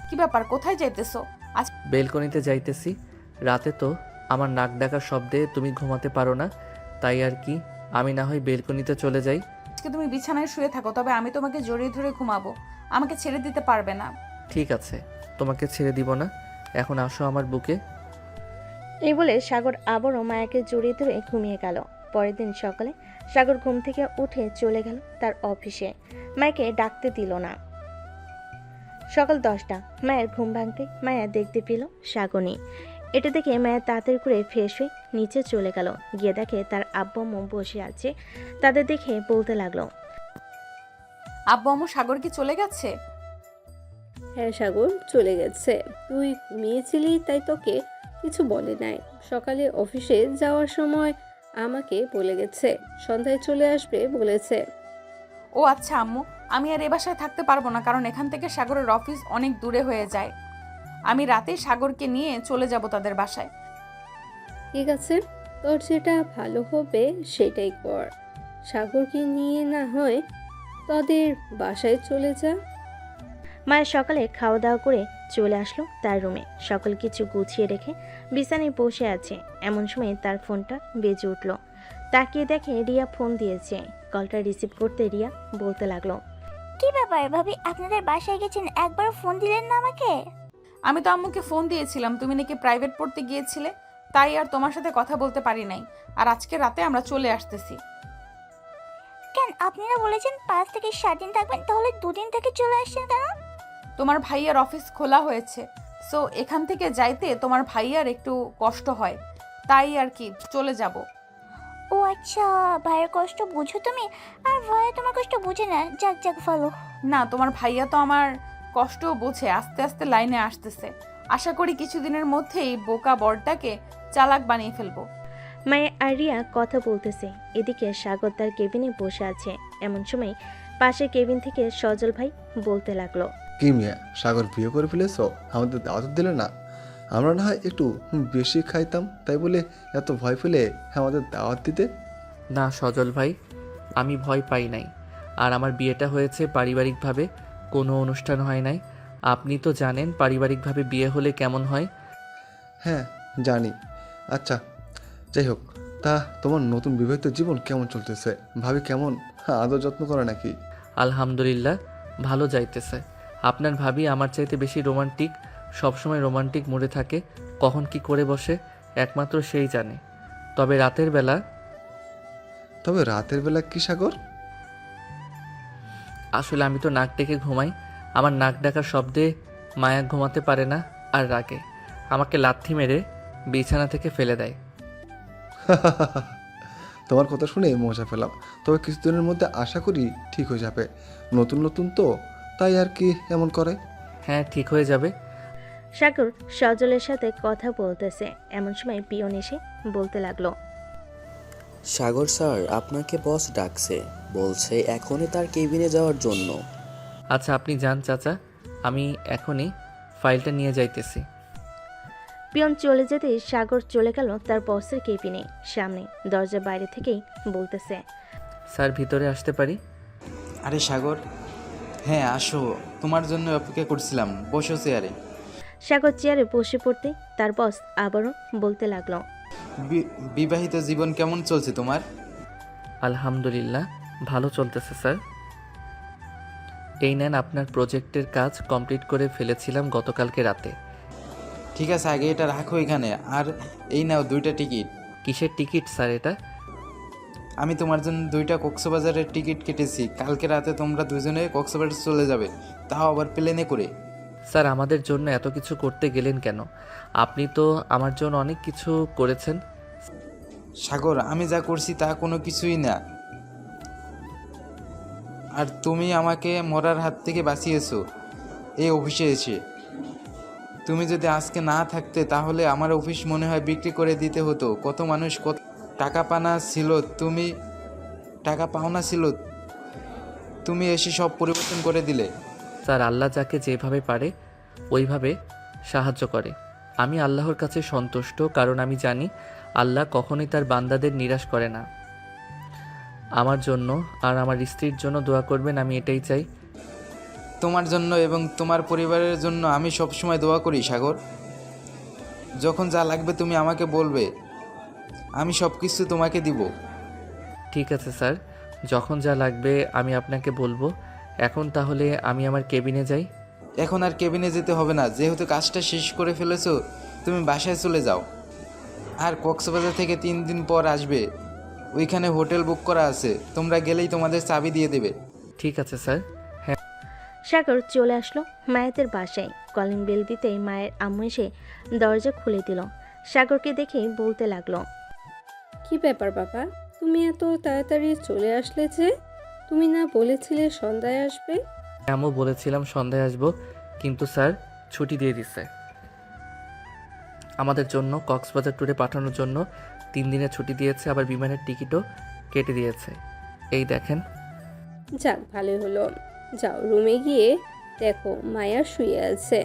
কি ব্যাপার, কোথায় যাইতেছো? আজ বেলকনিতে যাইতেছি। রাতে তো আমার নাক ডাকার শব্দে তুমি ঘুমাতে পারো না, তাই আর কি। আমি না হয় বেলকনিতে চলে যাই। আজকে তুমি বিছানায় শুয়ে থাকো, তবে আমি তোমাকে জড়িয়ে ধরে ঘুমাবো। আমাকে ছেড়ে দিতে পারবে না। ঠিক আছে, তোমাকে ছেড়ে দিব না, এখন আসো আমার বুকে। এই বলে সাগর আবারও মায়াকে জড়িয়ে ধরে ঘুমিয়ে গেল। পরের দিন সকালে সাগর ঘুম থেকে উঠে চলে গেল তার অফিসে। মায়াকে ডাকতে দিল না। সকাল 10টা। মায়ের ঘুম ভাঙতে মায়া দেখতে পেল সাগর নেই। এটা দেখে মায়া তাড়াতাড়ি করে ফ্রেশ হয়ে নিচে চলে গেল। গিয়ে দেখে তার আব্বু আম্মু বসে আছে। তাদের দেখে বলতে লাগলো, আব্বু আম্মু, সাগর কি চলে গেছে? হ্যাঁ সাগর চলে গেছে, তুই ঘুমিয়েছিলি তাই তোকে কিছু বলে নাই। সকালে অফিসে যাওয়ার সময় আমাকে বলে গেছে সন্ধ্যায় চলে আসবে বলেছে। ও আচ্ছা আম্মু, আমি আর এ বাসায় থাকতে পারবো না, কারণ এখান থেকে সাগরের অফিস অনেক দূরে হয়ে যায়। আমি রাতে সাগরকে নিয়ে চলে যাব তাদের বাসায়। ঠিক আছে, তোর যেটা ভালো হবে সেটাই কর। সাগরকে নিয়ে না হয় তোদের বাসায় চলে যা। মায়ের সকালে খাওয়া দাওয়া করে চলে আসলো তার রুমে। সকল কিছু গুছিয়ে রেখে বিছানায় বসে আছে। এমন সময় তার ফোনটা বেজে উঠল। তাকিয়ে দেখে রিয়া ফোন দিয়েছে। কলটা রিসিভ করতে রিয়া বলতে লাগলো, কি ব্যাপার ভাবি, আপনাদের বাসায় গেছেন, একবার ফোন দিলেন না আমাকে? আমি তো আম্মুকে ফোন দিয়েছিলাম, তুমি নাকি প্রাইভেট পড়তে গিয়েছিলে, তাই আর তোমার সাথে কথা বলতে পারি নাই। আর আজকে রাতে আমরা চলে আসতেছি। কেন, আপনারা বলেছেন 5 থেকে 7 দিন থাকবেন, তাহলে 2 দিন থেকে চলে আসছেন কেন? তোমার ভাইয়ার অফিস খোলা হয়েছে, সো এখান থেকে যাইতে তোমার ভাইয়ার একটু কষ্ট হয়, তাই আর কি চলে যাব। ও আচ্ছা, ভাইয়ের কষ্ট বুঝো তুমি, আর ভাইয়া তোমার কষ্ট বুঝে না। যাক যাক ভালো। না, তোমার ভাইয়া তো আমার কষ্ট বোঝে, আস্তে আস্তে লাইনে আসতেছে। আশা করি কিছুদিনের মধ্যেই বোকা বরটাকে চালাক বানিয়ে ফেলবো। মায়ে আর রিয়া কথা বলতেছে। এদিকে সাগর তার কেবিনে বসে আছে। এমন সময় পাশে কেবিন থেকে সজল ভাই বলতে লাগলো, কি মিয়া, সাগর বিয়ে করে ফেলেছ? আমাদের দাওয়াত দিলে না? আমরা না হয় একটু বেশি খাইতাম, তাই বলে এত ভয় পেলে আমাদের দাওয়াত দিতে? না সজল ভাই, আমি ভয় পাই নাই। আর আমার বিয়েটা হয়েছে পারিবারিকভাবে, কোনো অনুষ্ঠান হয় নাই। আপনি তো জানেন পারিবারিকভাবে বিয়ে হলে কেমন হয়। হ্যাঁ জানি। আচ্ছা যাই হোক, তা তোমার নতুন বিবাহিত জীবন কেমন চলতেছে? ভাবি কেমন আদর যত্ন করে নাকি? আলহামদুলিল্লাহ, ভালো যাইতেছে। আপনার ভাবি আমার চাইতে বেশি রোমান্টিক, সবসময় রোমান্টিক মুডে থাকে। কখন কি করে বসে একমাত্র সেই জানে। তবে রাতের বেলা কি সাগর? আসলে আমি তো নাক ডেকে ঘুমাই। আমার নাক ডাকার শব্দে মায়া ঘুমাতে পারে না আর রাগে আমাকে লাথি মেরে বিছানা থেকে ফেলে দেয়। তোমার কথা শুনে মজা পেলাম, তবে কিছুদিনের মধ্যে আশা করি ঠিক হয়ে যাবে। নতুন নতুন তো, তাই আর কি এমন করে। হ্যাঁ, ঠিক হয়ে যাবে। সাগর সজলের সাথে কথা বলতেছে, এমন সময় পিয়ন এসে বলতে লাগলো, সাগর স্যার আপনাকে বস ডাকছে, বলছে এখনই তার কেবিনে যাওয়ার জন্য। আচ্ছা, আপনি যান চাচা, আমি এখনই ফাইলটা নিয়ে যাইতেছি। পিয়ন চলে যেতে সাগর চলে গেল তার বসের কেবিনে। সামনে দরজার বাইরে থেকেই বলতেছে, স্যার ভিতরে আসতে পারি? আরে সাগর, হ্যাঁ আসো, তোমার জন্য অপেক্ষা করছিলাম, বসো চেয়ারে। সাগর চেয়ারে বসে পড়তে তার বস আবারও বলতে লাগলো, বিবাহিত জীবন কেমন চলছে তোমার? আলহামদুলিল্লাহ, ভালো চলতেছে স্যার। এই নেন, আপনার প্রজেক্টের কাজ কমপ্লিট করে ফেলেছিলাম গতকালকে রাতে। ঠিক আছে, আগে এটা রাখো এখানে, আর এই নাও 2টা টিকিট। কিসের টিকিট স্যার এটা? আমি তোমার জন্য 2টা কক্সবাজারের টিকিট কেটেছি, কালকে রাতে তোমরা দুজনে কক্সবাজার চলে যাবে, তাও আবার প্লেনে করে। স্যার, আমাদের জন্য এত কিছু করতে গেলেন কেন? আপনি তো আমার জন্য অনেক কিছু করেছেন। সাগর, আমি যা করছি তা কোনো কিছুই না, আর তুমি আমাকে মরার হাত থেকে বাঁচিয়েছো এই অফিসে এসে। তুমি যদি আজকে না থাকতে তাহলে আমার অফিস মনে হয় বিক্রি করে দিতে হতো। কত মানুষ কত টাকা পাওনা ছিল, তুমি এসে সব পরিবর্তন করে দিলে। স্যার, আল্লাহ যাকে যেভাবে পারে ওইভাবে সাহায্য করে। আমি আল্লাহর কাছে সন্তুষ্ট, কারণ আমি জানি আল্লাহ কখনোই তার বান্দাদের নিরাশ করে না। আমার জন্য আর আমার স্ত্রীর জন্য দোয়া করবেন, আমি এটাই চাই। তোমার জন্য এবং তোমার পরিবারের জন্য আমি সবসময় দোয়া করি সাগর। যখন যা লাগবে তুমি আমাকে বলবে, আমি সব কিছু তোমাকে দিব। ঠিক আছে স্যার, যখন যা লাগবে আমি আপনাকে বলবো। এখন তাহলে আমি আমার কেবিনে যাই। এখন আর কেবিনে যেতে হবে না, যেহেতু কাজটা শেষ করে ফেলেছো তুমি বাসায় চলে যাও। আর কক্সবাজার থেকে 3 দিন পর আসবে, ওইখানে হোটেল বুক করা আছে, তোমরা গেলেই তোমাদের চাবি দিয়ে দেবে। ঠিক আছে স্যার। সাগর চলে আসলো মায়াতের বাসায়। কলিং বেল দিতেই মায়ের আম্মু এসে দরজা খুলে দিল। সাগরকে দেখে বলতে লাগলো, কি ব্যাপার বাবা, তুমি এত তাড়াতাড়ি চলে আসলে যে? তুমি না বলেছিলে সন্ধ্যায় আসবে? আমিও বলেছিলাম সন্ধ্যায় আসবো, কিন্তু স্যার ছুটি দিয়ে দিছে আমাদের জন্য। কক্সবাজার ট্যুরে পাঠানোর জন্য 3 দিনের ছুটি দিয়েছে, আবার বিমানের টিকিটও কেটে দিয়েছে। এই দেখেন। যাক, ভালোই হলো। যাও রুমে গিয়ে দেখো মায়া শুয়ে আছে।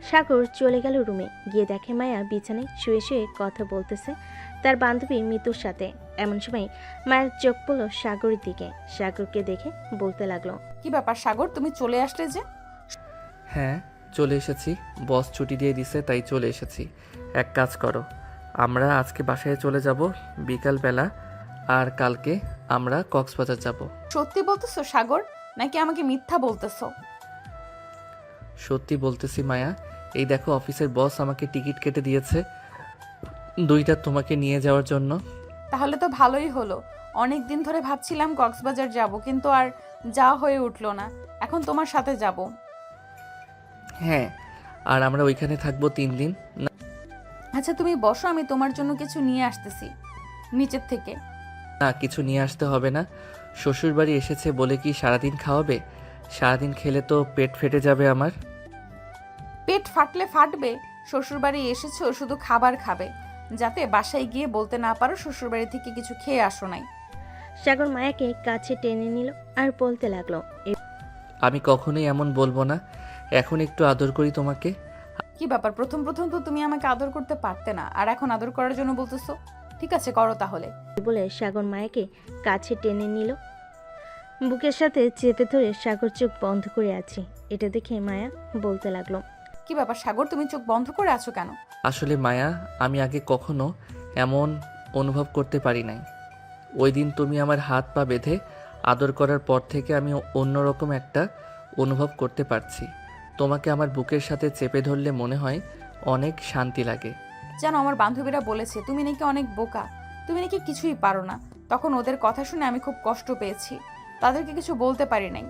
সাগর চলে গেল রুমে। গিয়ে দেখে মায়া বিছানায় শুয়ে শুয়ে কথা বলতেছে তার বান্ধবী মিতুর সাথে। এমন সময় মায়ের চোখ পড়ল সাগরের দিকে। সাগরকে দেখে বলতে লাগলো, কি ব্যাপার সাগর, তুমি চলে আসলে যে? হ্যাঁ, চলে এসেছি। বস ছুটি দিয়ে দিছে, তাই চলে এসেছি। এক কাজ করো, আমরা আজকে বাসায় চলে যাব বিকালবেলা, আর কালকে আমরা কক্সবাজার যাব। সত্যি বলতেছো সাগর, নাকি আমাকে মিথ্যা বলতেছো? সত্যি বলতেছি মায়া। এই দেখো, অফিসের বস আমাকে টিকিট কেটে দিয়েছে 2টা তোমাকে নিয়ে যাওয়ার জন্য। তাহলে তো ভালোই হলো। অনেক দিন ধরে ভাবছিলাম কক্সবাজার যাব, কিন্তু আর যাওয়া হয়ে উঠলো না। এখন তোমার সাথে যাব। হ্যাঁ, আর আমরা ওইখানে থাকবো 3 দিন। আচ্ছা তুমি বসো, আমি তোমার জন্য কিছু নিয়ে আসতেছি নিচের থেকে। না, কিছু নিয়ে আসতে হবে না। শ্বশুরবাড়ি এসেছে বলে কি সারাদিন খাওয়াবে? সারাদিন খেলে তো পেট ফেটে যাবে আমার। পেট ফাটলে ফাটবে। শ্বশুরবাড়ি এসেছো শুধু খাবার খাবে, যাতে বাসায় গিয়ে বলতে না পারো শ্বশুরবাড়ি থেকে কিছু খেয়ে আসো নাই। সাগর মায়াকে কাছে টেনে নিল আর বলতে লাগলো, আমি কখনোই এমন বলবো না। এখন একটু আদর করি তোমাকে। কি ব্যাপার, প্রথম প্রথম তো তুমি আমাকে আদর করতে পারতে না, আর এখন আদর করার জন্য বলতেছো? ঠিক আছে, করো তাহলে। বলে সাগর মায়াকে কাছে টেনে নিল। বুকের সাথে চেপে ধরে সাগর চোখ বন্ধ করে আছে। এটা দেখে মায়া বলতে লাগলো, কি ব্যাপার সাগর, তুমি চোখ বন্ধ করে আছো কেন? আসলে মায়া, আমি আগে কখনো এমন অনুভব করতে পারি নাই। ওই দিন তুমি আমার হাত পা বেঁধে আদর করার পর থেকে আমি অন্যরকম একটা অনুভব করতে পারছি। তোমাকে আমার বুকের সাথে চেপে ধরলে মনে হয় অনেক শান্তি লাগে। জানো, আমার বান্ধবীরা বলেছে তুমি নাকি অনেক বোকা, তুমি নাকি কিছুই পারো না। তখন ওদের কথা শুনে আমি খুব কষ্ট পেয়েছি, তাদেরকে কিছু বলতে পারি নাই।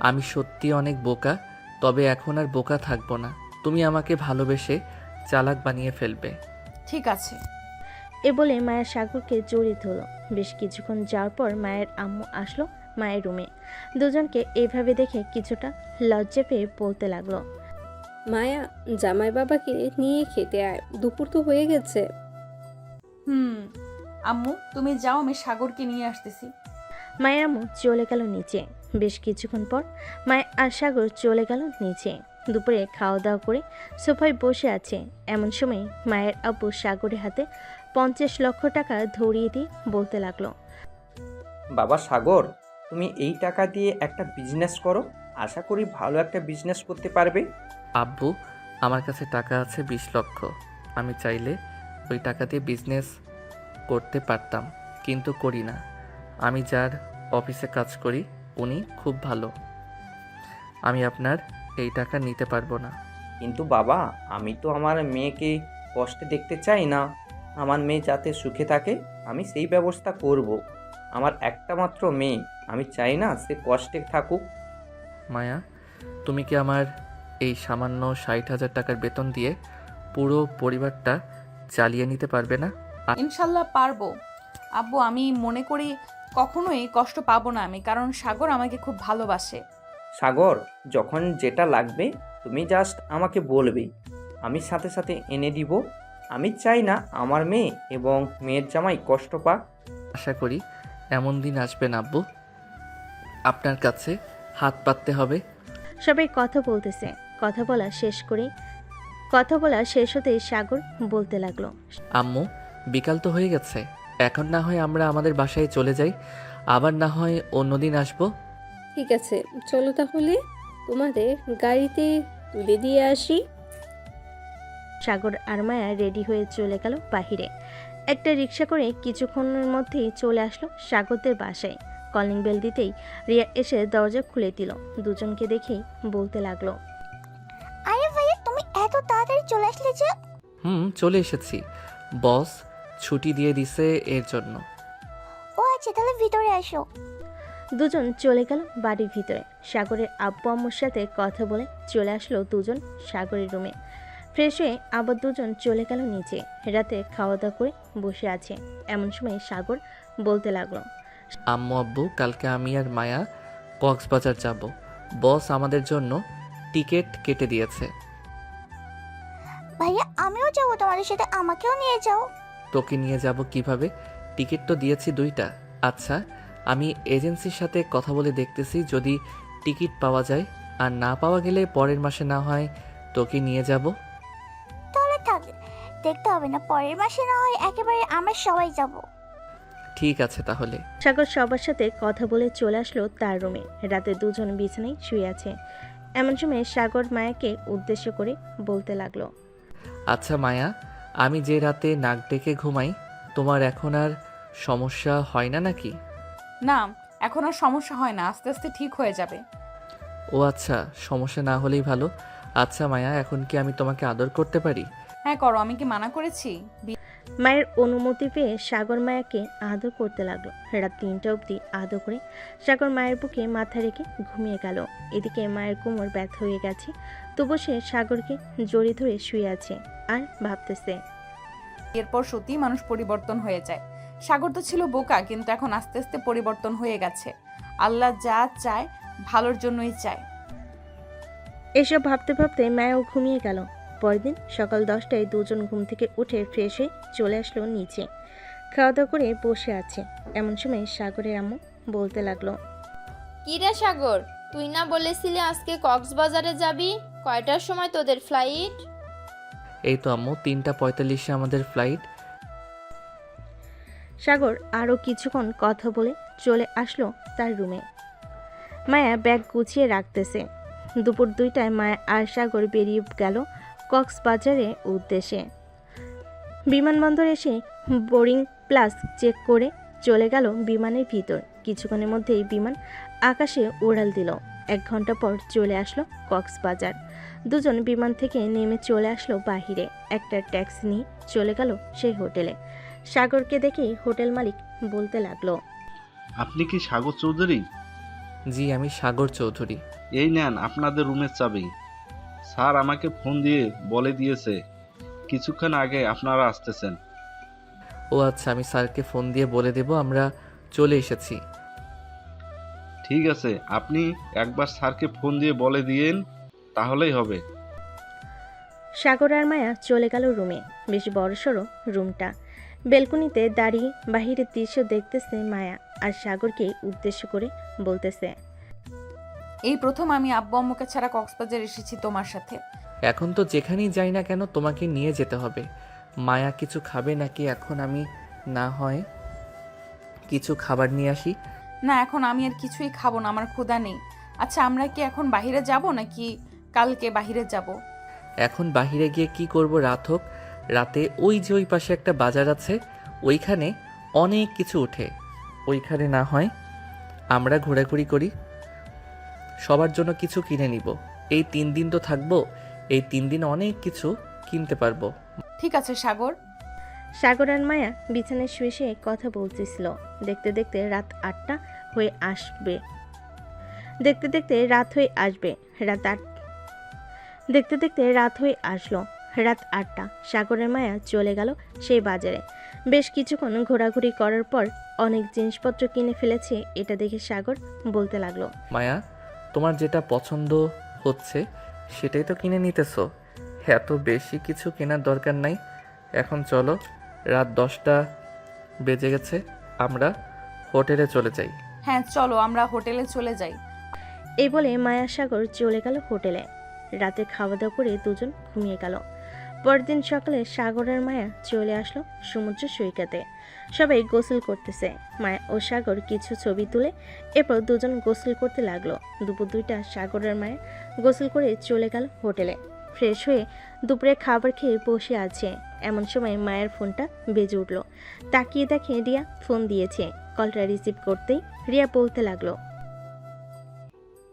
আমি সত্যি অনেক বোকা, তবে এখন আর বোকা থাকবো না। তুমি আমাকে ভালোবেসে চালাক বানিয়ে ফেলবে। ঠিক আছে। এ বলে মায়া সাগরকে জড়িয়ে ধরল। বেশ কিছুক্ষণ যাওয়ার পর মায়ের আম্মু আসলো মায়ের রুমে। দুজনকে এইভাবে দেখে কিছুটা লজ্জা পেয়ে বলতে লাগলো, মায়া, জামাই বাবাকে নিয়ে খেতে আয়, দুপুর তো হয়ে গেছে। আম্মু তুমি যাও, আমি সাগরকে নিয়ে আসতেছি। মায়ের আম্মু চলে গেল নিচে। বেশ কিছুক্ষণ পর মায়া আর সাগর চলে গেল নিচে। দুপুরে খাওয়া দাওয়া করে সোফায় বসে আছে। এমন সময় মায়ের আব্বু সাগরের হাতে 50 লক্ষ টাকা ধরিয়ে দিয়ে বলতে লাগলো, বাবা সাগর, তুমি এই টাকা দিয়ে একটা বিজনেস করো, আশা করি ভালো একটা বিজনেস করতে পারবে। আব্বু, আমার কাছে টাকা আছে 20 লক্ষ। আমি চাইলে ওই টাকা দিয়ে বিজনেস করতে পারতাম, কিন্তু করি না। আমি যার অফিসে কাজ করি উনি খুব ভালো। আমি আপনার এই টাকা নিতে পারবো না। কিন্তু বাবা, আমি তো আমার মেয়েকে কষ্টে দেখতে চাই না। আমার মেয়ে যাতে সুখে থাকে আমি সেই ব্যবস্থা করব। আমার একটা মাত্র মেয়ে, আমি চাই না সে কষ্টে থাকুক। মায়া, তুমি কি আমার এই সামান্য 60,000 টাকার বেতন দিয়ে পুরো পরিবারটা চালিয়ে নিতে পারবে না? ইনশাল্লাহ পারবো আব্বু। আমি মনে করি কখনোই কষ্ট পাবো না আমি, কারণ সাগর আমাকে খুব ভালোবাসে। সাগর, যখন যেটা লাগবে তুমি জাস্ট আমাকে বলবে, আমি সাথে সাথে এনে দিব। আমি চাই না আমার মেয়ে এবং মেয়ের জামাই কষ্ট পাক। আশা করি এমন দিন আসবে না আব্বু, আপনার কাছে হাত পাততে হবে। সবাই কথা বলতেছে। কথা বলা শেষ হতেই সাগর বলতে লাগলো, আম্মু, বিকাল তো হয়ে গেছে, এখন না হয় আমরা আমাদের বাসায় চলে যাই, আবার না হয় অন্যদিন আসবো। ঠিক আছে, চলো তাহলে তোমাদের গাড়িতে তুলে দিয়ে আসি। সাগর আর মায়া রেডি হয়ে চলে গেল বাহিরে। একটা রিক্সা করে কিছুক্ষণের মধ্যেই চলে আসলো সাগরদের বাসায়। কলিং বেল দিতেই রিয়া এসে দরজা খুলে দিল। দুজনকে দেখেই বলতে লাগলো, আরে ভাইয়া, তুমি এত তাড়াতাড়ি চলে আসলে যে? চলে এসেছি, বস ছুটি দিয়ে দিছে এর জন্য। ও আচ্ছা, তাহলে ভিতরে আসো। দুজন চলে গেল বাড়ির ভিতরে। সাগরের আব্বু আম্মুর সাথে কথা বলে চলে আসলো দুজন সাগরের রুমে। ফ্রেশ হয়ে আবার দুজন চলে গেল নিচে। রাতে খাওয়া দাওয়া করে বসে আছে। এমন সময় সাগর বলতে লাগলো, আম্মু আব্বু, কালকে আমি আর মায়া কক্সবাজার যাব। বস আমাদের জন্য টিকিট কেটে দিয়েছে। ভাইয়া, আমিও যাবো তোমাদের সাথে, আমাকেও নিয়ে যাও। তোকে নিয়ে যাব কিভাবে? টিকিট তো দিয়েছি 2টা। আচ্ছা, আমি এজেন্সির সাথে কথা বলে দেখতেছি, যদি টিকিট পাওয়া যায়, আর না পাওয়া গেলে পরের মাসে না হয় তোকে নিয়ে যাব। তাহলে থাক, দেখতে হবে না, পরের মাসে না হয় একেবারে আমরা সবাই যাব। ঠিক আছে তাহলে। সাগর সবার সাথে কথা বলে চলে আসলো তার রুমে। রাতে দুজন বিছানায় শুয়ে আছে। এমন সময় সাগর মায়াকে উদ্দেশ্য করে বলতে লাগলো, আচ্ছা মায়া, আমি যে রাতে নাক ডেকে ঘুমাই, তোমার এখন আর সমস্যা হয় না নাকি? না, এখন আর সমস্যা হয় না, আস্তে আস্তে ঠিক হয়ে যাবে। ও আচ্ছা, সমস্যা না হলেই ভালো। আচ্ছা মায়া, এখন কি আমি তোমাকে আদর করতে পারি? হ্যাঁ করো, আমি কি মানা করেছি? মায়ের অনুমতি পেয়ে সাগর মায়াকে আদর করতে লাগলো। রাত 3টা অবধি আদর করে সাগর মায়ের বুকে মাথা রেখে ঘুমিয়ে গেল। এদিকে মায়ের কোমর ব্যথা হয়ে গেছে, তবু সে সাগরকে জড়িয়ে ধরে শুয়ে আছে আর ভাবতেছে। এরপর সত্যি মানুষ পরিবর্তন হয়ে যায়। সাগর তো ছিল বোকা, কিন্তু এখন আস্তে আস্তে পরিবর্তন হয়ে গেছে। আল্লাহ যা চায় ভালোর জন্যই চায়। এসব ভাবতে ভাবতে মায়াও ঘুমিয়ে গেল। পরদিন সকাল 10টায় দুজন ঘুম থেকে উঠে ফ্রেশ হয়ে চলে আসলো নিচে। খাওয়া দাওয়া করে বসে আছে। এমন সময় সাগরের আম্মু বলতে লাগলো, কি রে সাগর, তুই না বলেছিলি আজকে কক্সবাজারে যাবি? কয়টার সময় তোদের ফ্লাইট? এই তো আম্মু, 3:45-এ আমাদের ফ্লাইট। সাগর আরও কিছুক্ষণ কথা বলে চলে আসলো তার রুমে। মায়া ব্যাগ গুছিয়ে রাখতেছে। দুপুর 2টায় মায়া আর সাগর বেরিয়ে গেল কক্সবাজারের উদ্দেশ্যে। বিমানবন্দর এসে বোর্ডিং প্লাস চেক করে চলে গেল বিমানের ভিতর। কিছুক্ষণের মধ্যেই বিমান আকাশে উড়াল দিল। 1 ঘন্টা পর চলে আসলো কক্সবাজার। দুজন বিমান থেকে নেমে চলে আসলো বাহিরে। একটা ট্যাক্সি নিয়ে চলে গেল সেই হোটেলে। সাগরকে দেখেই হোটেল মালিক বলতে লাগলো, আপনি কি সাগর চৌধুরী? জি, আমি সাগর চৌধুরী। এই নেন আপনাদের রুমের চাবি। স্যার আমাকে ফোন দিয়ে বলে দিয়েছে কিছুক্ষণ আগে আপনারা আসতেছেন। ও আচ্ছা, আমি স্যারকে ফোন দিয়ে বলে দেব আমরা চলে এসেছি। ঠিক আছে, আপনি একবার স্যারকে ফোন দিয়ে বলে দিয়েন, তাহলেই হবে। সাগর আর মায়া চলে গেল রুমে। বেশ বড়সড় রুমটা। বেলকনিতে দাঁড়িয়ে বাহিরের দৃশ্য দেখতেছে মায়া, আর সাগরকে উদ্দেশ্য করে বলতেছে, এই প্রথম আমি আব্বু আম্মুকে ছাড়া কক্সবাজার এসেছি তোমার সাথে। এখন তো যেখানেই যাই না কেন তোমাকে নিয়ে যেতে হবে। মায়া কিছু খাবে নাকি এখন আমি না হয় কিছু খাবার নিয়ে আসি? না, এখন আমি আর কিছুই খাবো না, আমার ক্ষুধা নেই। আচ্ছা, আমরা কি এখন বাইরে যাব নাকি কালকে বাইরে যাব? এখন বাহিরে গিয়ে কি করব? রাত হোক, রাতে ওই যে ওই পাশে একটা বাজার আছে, ওইখানে অনেক কিছু ওঠে। ওইখানে না হয় আমরা ঘোরাঘুরি করি, সবার জন্য কিছু কিনে নিব। এই 3 দিন তো থাকবো, এই 3 দিন অনেক কিছু কিনতে পারবো। ঠিক আছে সাগর। সাগর আর মায়া বিছানায় শুয়ে শুয়ে কথা বলতেছিল। দেখতে দেখতে রাত 8টা হয়ে আসবে। দেখতে দেখতে রাত হয়ে আসবে। দেখতে দেখতে রাত হয়ে আসলো। রাত 8টা। সাগরের মায়া চলে গেল সেই বাজারে। বেশ কিছুক্ষণ ঘোরাঘুরি করার পর অনেক জিনিসপত্র কিনে ফেলেছে। এটা দেখে সাগর বলতে লাগলো, মায়া, তোমার যেটা পছন্দ হচ্ছে সেটাই তো কিনে নিতেছো। এত বেশি কিছু কেনার দরকার নাই। এখন চলো, রাত 10টা বেজে গেছে, আমরা হোটেলে চলে যাই। হ্যাঁ চলো, আমরা হোটেলে চলে যাই। এই বলে মায়া সাগর চলে গেল হোটেলে। রাতে খাওয়া দাওয়া করে দুজন ঘুমিয়ে গেল। পরদিন সকালে সাগর আর মায়া চলে আসলো সমুদ্র সৈকতে। সবাই গোসল করতেছে। মায়া ও সাগর কিছু ছবি তুলে এরপর দুজন গোসল করতে লাগলো। দুপুর 2টা সাগর আর মায়া গোসল করে চলে গেল হোটেলে। ফ্রেশ হয়ে দুপুরে খাবার খেয়ে বসে আছে। এমন সময় মায়ের ফোনটা বেজে উঠল। তাকিয়ে দেখে রিয়া ফোন দিয়েছে। কলটা রিসিভ করতেই রিয়া বলতে লাগলো,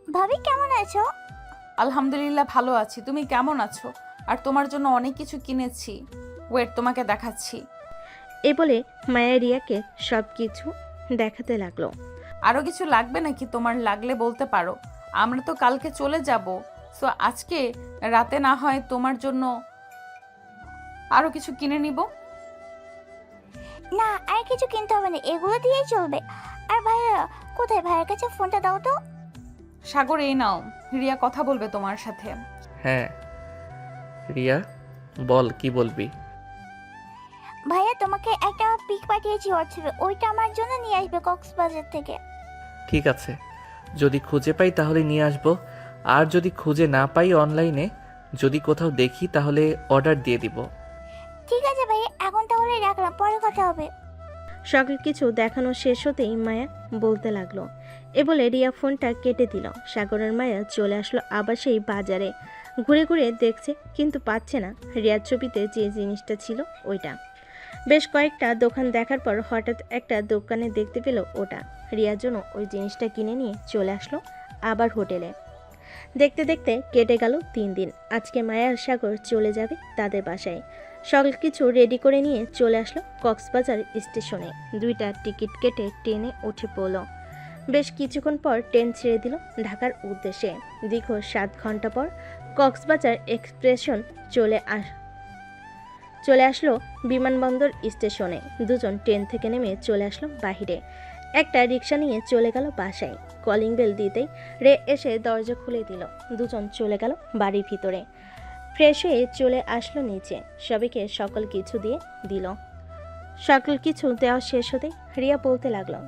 ভাবি কেমন আছো? আলহামদুলিল্লাহ ভালো আছি, তুমি কেমন আছো? আর তোমার জন্য অনেক কিছু কিনেছি, ওয়েট তোমাকে দেখাচ্ছি। এই বলে মায়া রিয়াকে সব কিছু দেখাতে লাগলো। আরও কিছু লাগবে নাকি? তোমার লাগলে বলতে পারো, আমরা তো কালকে চলে যাব। সো আজকে রাতে না হয় তোমার জন্য আরও কিছু কিনে নিব। না, আর কিছু কিনতে হবে না, এগুলো দিয়েই চলবে। আর ভাইয়া কোথায়? ভাইয়ের কাছে ফোনটা দাও তো। সাগর এই নাও, রিয়া কথা বলবে তোমার সাথে। হ্যাঁ রিয়া, বল কি বলবি? ভাইয়া তোমাকে একটা পিক পাঠিয়েছি হোয়াটসঅ্যাপে, ওইটা আমার জন্য নিয়ে আসবে কক্সবাজার থেকে। ঠিক আছে, যদি খুঁজে পাই তাহলে নিয়ে আসবো। আর যদি খুঁজে না পাই অনলাইনে যদি কোথাও দেখি তাহলে অর্ডার দিয়ে দিব। ঠিক আছে ভাইয়া, এখন তাহলে রাখলাম, পরে কথা হবে। সকল কিছু দেখানো শেষ হতেই মায়া বলতে লাগলো। এ বলে রিয়া ফোনটা কেটে দিল। সাগরের মায়া চলে আসলো আবার সেই বাজারে। ঘুরে ঘুরে দেখছে কিন্তু পাচ্ছে না রিয়ার ছবিতে যে জিনিসটা ছিল ওইটা। বেশ কয়েকটা দোকান দেখার পর হঠাৎ একটা দোকানে দেখতে পেল ওটা। রিয়ার জন্য ওই জিনিসটা কিনে নিয়ে চলে আসলো আবার হোটেলে। দেখতে দেখতে কেটে গেল 3 দিন। আজকে মায়া আর সাগর চলে যাবে তাদের বাসায়। সকল কিছু রেডি করে নিয়ে চলে আসলো কক্সবাজার স্টেশনে। 2টা টিকিট কেটে ট্রেনে উঠে পড়ল। বেশ কিছুক্ষণ পর ট্রেন ছেড়ে দিল ঢাকার উদ্দেশ্যে। দীর্ঘ 7 ঘন্টা পর কক্সবাজার এক্সপ্রেশন চলে আসলো বিমানবন্দর স্টেশনে। দুজন ট্রেন থেকে নেমে চলে আসলো বাহিরে। একটা রিক্সা নিয়ে চলে গেল বাসায়। কলিং বেল দিতেই রে এসে দরজা খুলে দিল। দুজন চলে গেল বাড়ির ভিতরে। ফ্রেশ হয়ে চলে আসলো নিচে। সবাইকে সকল কিছু দিয়ে দিল। সকল কিছু দেওয়া শেষ হতেই রিয়া বলতে লাগলো,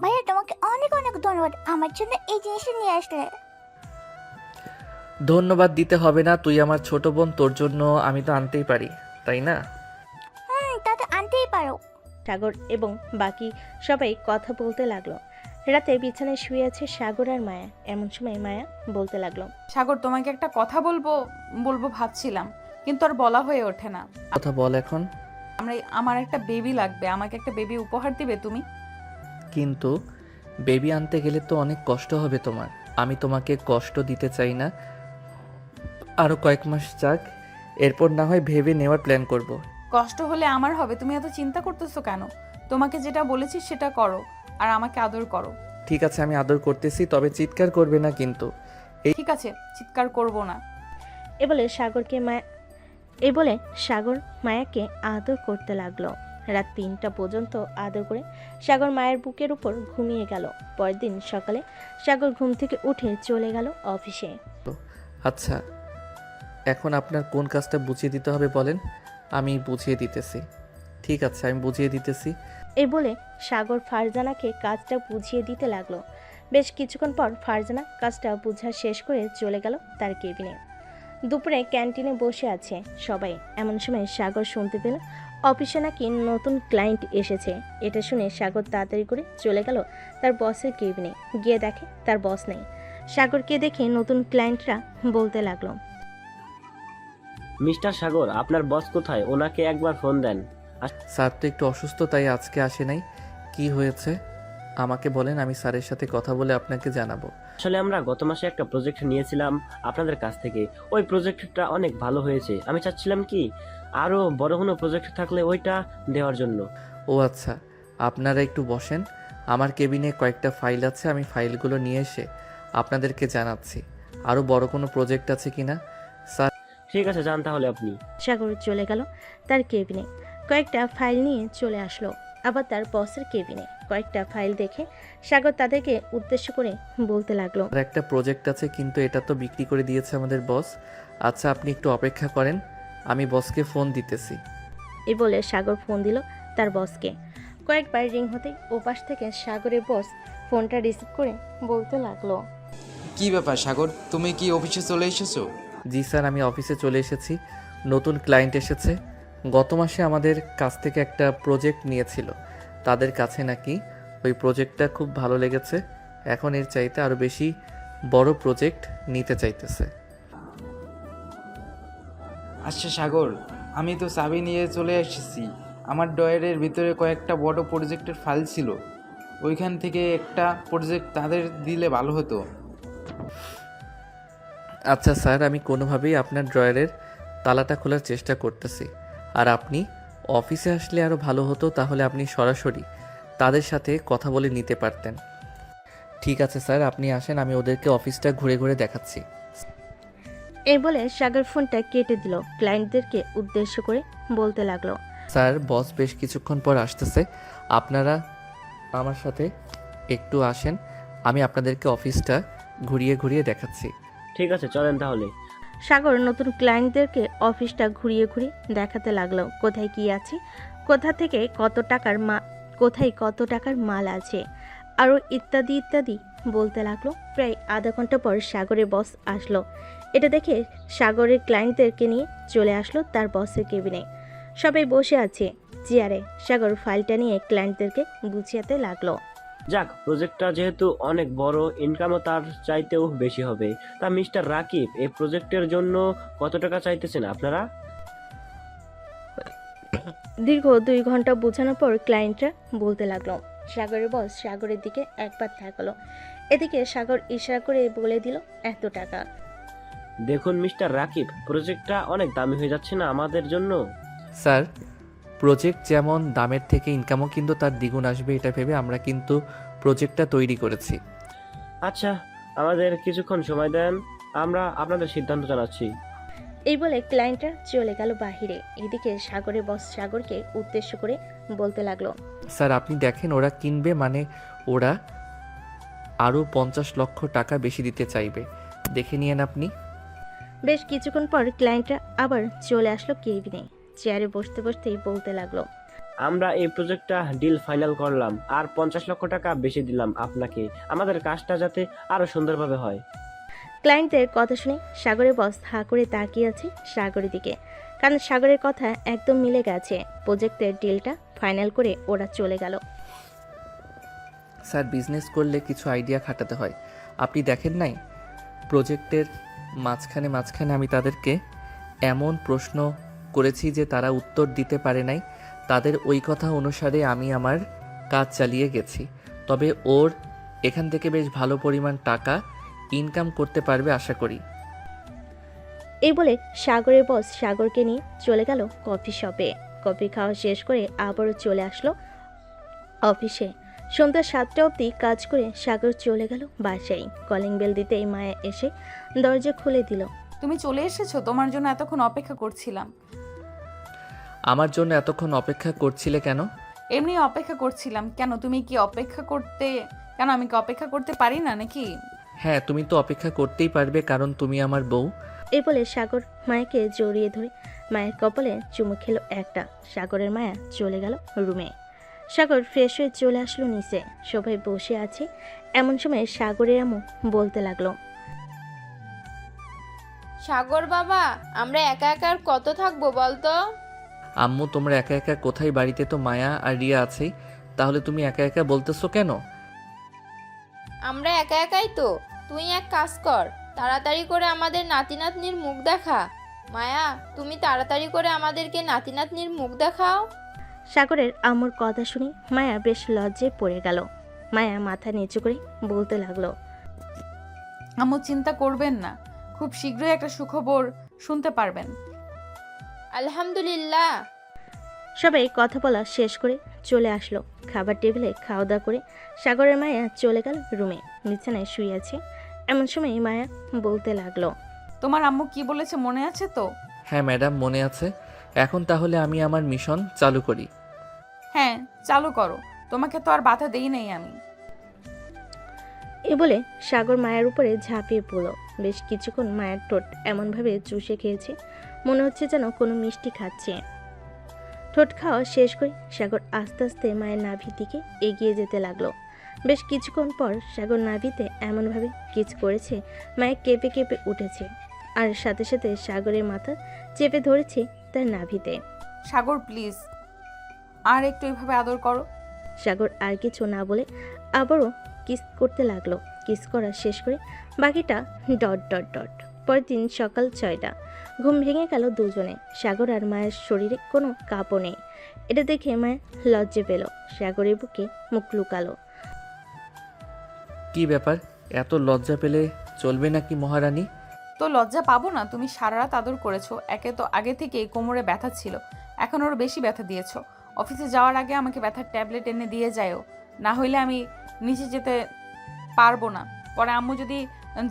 ভাইয়া তোমাকে অনেক অনেক ধন্যবাদ, আমার জন্য এই জিনিসটা নিয়ে আসলে। ধন্যবাদ দিতে হবে না, তুই আমার ছোট বোন, তোর জন্য আমি তো আনতেই পারি, তাই না? তা তো আনতেই পারো। সাগর এবং বাকি সবাই কথা বলতে লাগলো। রাতে বিছানায় শুয়ে আছে সাগর আর মায়া। এমন সময় মায়া বলতে লাগলো, সাগর তোমাকে একটা কথা বলবো ভাবছিলাম, কিন্তু আর বলা হয়ে ওঠে না। কথা বল এখন। আমার একটা বেবি লাগবে, আমাকে একটা বেবি উপহার দিবে তুমি? কিন্তু বেবি আনতে গেলে তো অনেক কষ্ট হবে তোমার। আমি তোমাকে কষ্ট দিতে চাই না। আরও কয়েক মাস যাক, এরপর না হয় ভেবে নেওয়ার প্ল্যান করব। কষ্ট হলে আমার হবে, তুমি এত চিন্তা করতেছো কেন? তোমাকে যেটা বলেছি সেটা করো, আর আমাকে আদর করো। ঠিক আছে, আমি আদর করতেছি, তবে চিৎকার করবে না কিন্তু। ঠিক আছে, চিৎকার করব না। এ বলে সাগরকে মায়া এই বলে সাগর মায়াকে আদর করতে লাগলো। রাত 3টা পর্যন্ত আদর করে সাগর মায়ের বুকের উপর ঘুমিয়ে গেল। পরের দিন সকালে সাগর ঘুম থেকে উঠে চলে গেল অফিসে। আচ্ছা, এখন আপনার কোন কাজটা বুঝিয়ে দিতে হবে বলেন, আমি বুঝিয়ে দিতেছি। ঠিক আছে, আমি বুঝিয়ে দিতেছি। এই বলে সাগর ফারজানাকে কাজটা বুঝিয়ে দিতে লাগলো। বেশ কিছুক্ষণ পর ফারজানা কাজটা বুঝা শেষ করে চলে গেল তার কেবিনে। দুপুরে ক্যান্টিনে বসে আছে সবাই। এমন সময় সাগর শুনতে পেল অফিসে নাকি নতুন ক্লায়েন্ট এসেছে। এটা শুনে সাগর তাড়াতাড়ি করে চলে গেল তার বসের কেবিনে। গিয়ে দেখে তার বস নেই। সাগরকে দেখে নতুন ক্লায়েন্টরা বলতে লাগলো, মিস্টার সাগর, আপনার বস কোথায়? ওনাকে একবার ফোন দেন। স্যার তো একটু অসুস্থ, তাই আজকে আসে নাই। কি হয়েছে আমাকে বলেন, আমি স্যারের সাথে কথা বলে আপনাকে জানাবো। আসলে আমরা গত মাসে একটা প্রজেক্ট নিয়েছিলাম আপনাদের কাছ থেকে। ওই প্রজেক্টটা অনেক ভালো হয়েছে। আমি চাচ্ছিলাম কি আরও বড় কোনো প্রজেক্ট থাকলে ওইটা দেওয়ার জন্য। ও আচ্ছা, আপনারা একটু বসেন। আমার কেবিনে কয়েকটা ফাইল আছে, আমি ফাইলগুলো নিয়ে এসে আপনাদেরকে জানাচ্ছি আরও বড় কোনো প্রজেক্ট আছে কিনা। স্যার ঠিক আছে, যান তাহলে আপনি। সাগর চলে গেল তার কেবিনে। কয়েকটা ফাইল নিয়ে চলে আসলো আবার তার বসের কেবিনে। কয়েকটা ফাইল দেখে সাগর তাদেরকে উদ্দেশ্য করে বলতে লাগলো, আর একটা প্রজেক্ট আছে, কিন্তু এটা তো বিক্রি করে দিয়েছে আমাদের বস। আচ্ছা, আপনি একটু অপেক্ষা করেন, আমি বসকে ফোন দিতেছি। এই বলে সাগর ফোন দিল তার বসকে। কয়েকবার রিং হতেই ওপাশ থেকে সাগরের বস ফোনটা রিসিভ করে বলতে লাগলো, কি ব্যাপার সাগর, তুমি কি অফিসে চলে এসেছো? জি স্যার, আমি অফিসে চলে এসেছি। নতুন ক্লায়েন্ট এসেছে। গত মাসে আমাদের কাছ থেকে একটা প্রজেক্ট নিয়েছিল। তাদের কাছে নাকি ওই প্রজেক্টটা খুব ভালো লেগেছে। এখন এর চাইতে আরও বেশি বড় প্রজেক্ট নিতে চাইতেছে। আচ্ছা সাগর, আমি তো চাবি নিয়ে চলে এসেছি। আমার ড্রয়ারের ভিতরে কয়েকটা বড় প্রজেক্টের ফাইল ছিল। ওইখান থেকে একটা প্রজেক্ট তাদের দিলে ভালো হতো। আচ্ছা স্যার, আমি কোনোভাবেই আপনার ড্রয়ারের তালাটা খোলার চেষ্টা করতেছি। আর আপনি অফিসে আসলে আরও ভালো হতো, তাহলে আপনি সরাসরি তাদের সাথে কথা বলে নিতে পারতেন। ঠিক আছে স্যার, আপনি আসেন, আমি ওদেরকে অফিসটা ঘুরে ঘুরে দেখাচ্ছি। এই বলে সাগর ফোনটা কেটে দিল। ক্লায়েন্টদেরকে উদ্দেশ্য করে বলতে লাগলো, স্যার, বস বেশ কিছুক্ষণ পর আসতেছে। আপনারা আমার সাথে একটু আসেন, আমি আপনাদেরকে অফিসটা ঘুরিয়ে ঘুরিয়ে দেখাচ্ছি। ঠিক আছে, চলেন তাহলে। সাগর নতুন ক্লায়েন্টদেরকে অফিসটা ঘুরিয়ে ঘুরিয়ে দেখাতে লাগলো। কোথায় কি আছে, কোথায় কত টাকার মাল আছে, আরও ইত্যাদি ইত্যাদি বলতে লাগলো। প্রায় আধা ঘন্টা পর সাগরের বস আসলো। এটা দেখে সাগরের ক্লায়েন্টদেরকে নিয়ে চলে আসলো তার বসের কেবিনে। সবাই বসে আছে চেয়ারে। সাগর ফাইলটা নিয়ে ক্লায়েন্টদেরকে বুঝিয়াতে লাগলো। যাক, প্রজেক্টটা যেহেতু অনেক বড়, ইনকামও তার চাইতেও বেশি হবে। তা মিস্টার রাকিব, এই প্রজেক্টের জন্য কত টাকা চাইতেছেন আপনারা? দীর্ঘ 2 ঘন্টা বোঝানোর পর ক্লায়েন্টরা বলতে লাগলো। সাগরের বস সাগরের দিকে একবার তাকালো। এদিকে সাগর ইশারা করে বলে দিল, এত টাকা। দেখুন মিস্টার রাকিব, প্রজেক্টটা অনেক দামি হয়ে যাচ্ছে না আমাদের জন্য? স্যার, প্রজেক্ট যেমন দামের থেকে ইনকামও কিন্তু তার দ্বিগুণ আসবে, এটা ভেবে আমরা কিন্তু প্রজেক্টটা তৈরি করেছি। আচ্ছা, আমাদের কিছুক্ষণ সময় দেন, আমরা আপনাদের সিদ্ধান্ত জানাচ্ছি। এই বলে ক্লায়েন্টরা চলে গেল বাহিরে। এদিকে সাগরের বস সাগরকে উদ্দেশ্য করে বলতে লাগলো, স্যার, আপনি দেখেন, ওরা কিনবে মানে ওরা আরও 50 লক্ষ টাকা বেশি দিতে চাইবে, দেখে নিয়েন আপনি। বেশ কিছুক্ষণ পর ক্লায়েন্টরা আবার চলে আসলো কেবিনে। চেয়ারে বসতে বসতেই বলতে লাগলো, আমরা এই প্রজেক্টটা ডিল ফাইনাল করলাম, আর 50 লক্ষ টাকা বেশি দিলাম আপনাকে, আমাদের কাজটা যাতে আরো সুন্দরভাবে হয়। ক্লায়েন্টদের কথা শুনে সাগরের বস হা করে তাকিয়ে আছে সাগরের দিকে, কারণ সাগরের কথা একদম মিলে গেছে। প্রজেক্টের ডিলটা ফাইনাল করে ওরা চলে গেল। স্যার, বিজনেস করলে কিছু আইডিয়া খাটাতে হয়, আপনি দেখেন নাই? প্রজেক্টের মাঝখানে আমি তাদেরকে এমন প্রশ্ন করেছি যে তারা উত্তর দিতে পারে নাই। তাদের ওই কথা অনুসারে আমি আমার কাজ চালিয়ে গেছি। তবে ওর এখান থেকে বেশ ভালো পরিমাণ টাকা ইনকাম করতে পারবে আশা করি। এই বলে সাগরের বস সাগরকে নিয়ে চলে গেল কফি শপে। কফি খাওয়া শেষ করে আবারও চলে আসলো অফিসে। সন্ধ্যা 7টা অবধি কাজ করে সাগর চলে গেল বাসায়। কলিং বেল দিতেই মায়া এসে দরজা খুলে দিল। তুমি চলে এসেছো, তোমার জন্য এতক্ষণ অপেক্ষা করছিলাম। আমার জন্য এতক্ষণ অপেক্ষা করছিলে কেন? এমনি অপেক্ষা করছিলাম। কেন, তুমি কি অপেক্ষা করতে, কেন আমি কি অপেক্ষা করতে পারি না নাকি? হ্যাঁ, তুমি তো অপেক্ষা করতেই পারবে, কারণ তুমি আমার বউ। এই বলে সাগর মায়াকে জড়িয়ে ধরে মায়ের কপালে চুমু খেলো একটা। সাগরের মায়া চলে গেল রুমে। সাগর ফ্রেশ হয়ে চলে আসলো নিচে। সবাই বসে আছে, এমন সময় সাগরের আম্মু বলতে লাগলো, সাগর বাবা, আমরা একা একা আর কত থাকবো বলতো? আম্মু, তোমরা একা একা কোথায়? বাড়িতে তো মায়া আর রিয়া আছেই, তাহলে তুমি একা একা বলতেছো কেন? আমরা একা একাই তো। তুই এক কাজ কর, তাড়াতাড়ি করে আমাদের নাতি নাতনির মুখ দেখা। মায়া, তুমি তাড়াতাড়ি করে আমাদেরকে নাতি নাতনির মুখ দেখাও। সাগরের আম্মুর কথা শুনে মায়া বেশ লজ্জায় পড়ে গেল। মায়া মাথা নিচু করে বলতে লাগলো, আম্মু চিন্তা করবেন না, খুব শীঘ্রই একটা সুখবর শুনতে পারবেন। আলহামদুলিল্লাহ। সবাই কথা বলা শেষ করে চলে আসলো। খাবার টেবিলে খাওয়া দাওয়া করে সাগরের মায়া চলে গেল রুমে। বিছানায় শুয়ে আছে, এমন সময় মায়া বলতে লাগলো, তোমার আম্মু কি বলেছে মনে আছে তো? হ্যাঁ ম্যাডাম, মনে আছে। এখন তাহলে আমি আমার মিশন চালু করি। হ্যাঁ, চালু করো, তোমাকে তো আর বাধা দেই নাই আমি। এ বলে সাগর মায়ের উপরে ঝাঁপিয়ে পড়ল। বেশ কিছুক্ষণ মায়ের ঠোঁট এমনভাবে চুষে খেয়েছে, মনে হচ্ছে যেন কোনো মিষ্টি খাচ্ছে। ঠোঁট খাওয়া শেষ করে সাগর আস্তে আস্তে মায়ের নাভির দিকে এগিয়ে যেতে লাগলো। বেশ কিছুক্ষণ পর সাগর নাভিতে এমনভাবে কিচ করেছে, মায়ের কেঁপে কেঁপে উঠেছে, আর সাথে সাথে সাগরের মাথা চেপে ধরেছে তার নাভিতে। সাগর প্লিজ, আর একটু এইভাবে আদর করো। সাগর আর কিছু না বলে আবারও কিস করতে লাগলো। কিস করা শেষ করে বাকিটা ডট ডট ডট। পরের দিন সকাল 6টা, ঘুম ভেঙে গেল দুজনে। সাগর আর মায়ের শরীরে কোনো কাঁপও নেই। এটা দেখে মায়া লজ্জে পেল, সাগরের বুকে মুখ লুকালো। কি ব্যাপার, এত লজ্জা পেলে চলবে নাকি মহারানী? তো লজ্জা পাবো না? তুমি সারা রাত আদর করেছো, একে তো আগে থেকেই কোমরে ব্যথা ছিল, এখন ওর বেশি ব্যথা দিয়েছো। অফিসে যাওয়ার আগে আমাকে ব্যথার ট্যাবলেট এনে দিয়ে যাও, না হইলে আমি নিচে যেতে পারবো না। পরে আম্মু যদি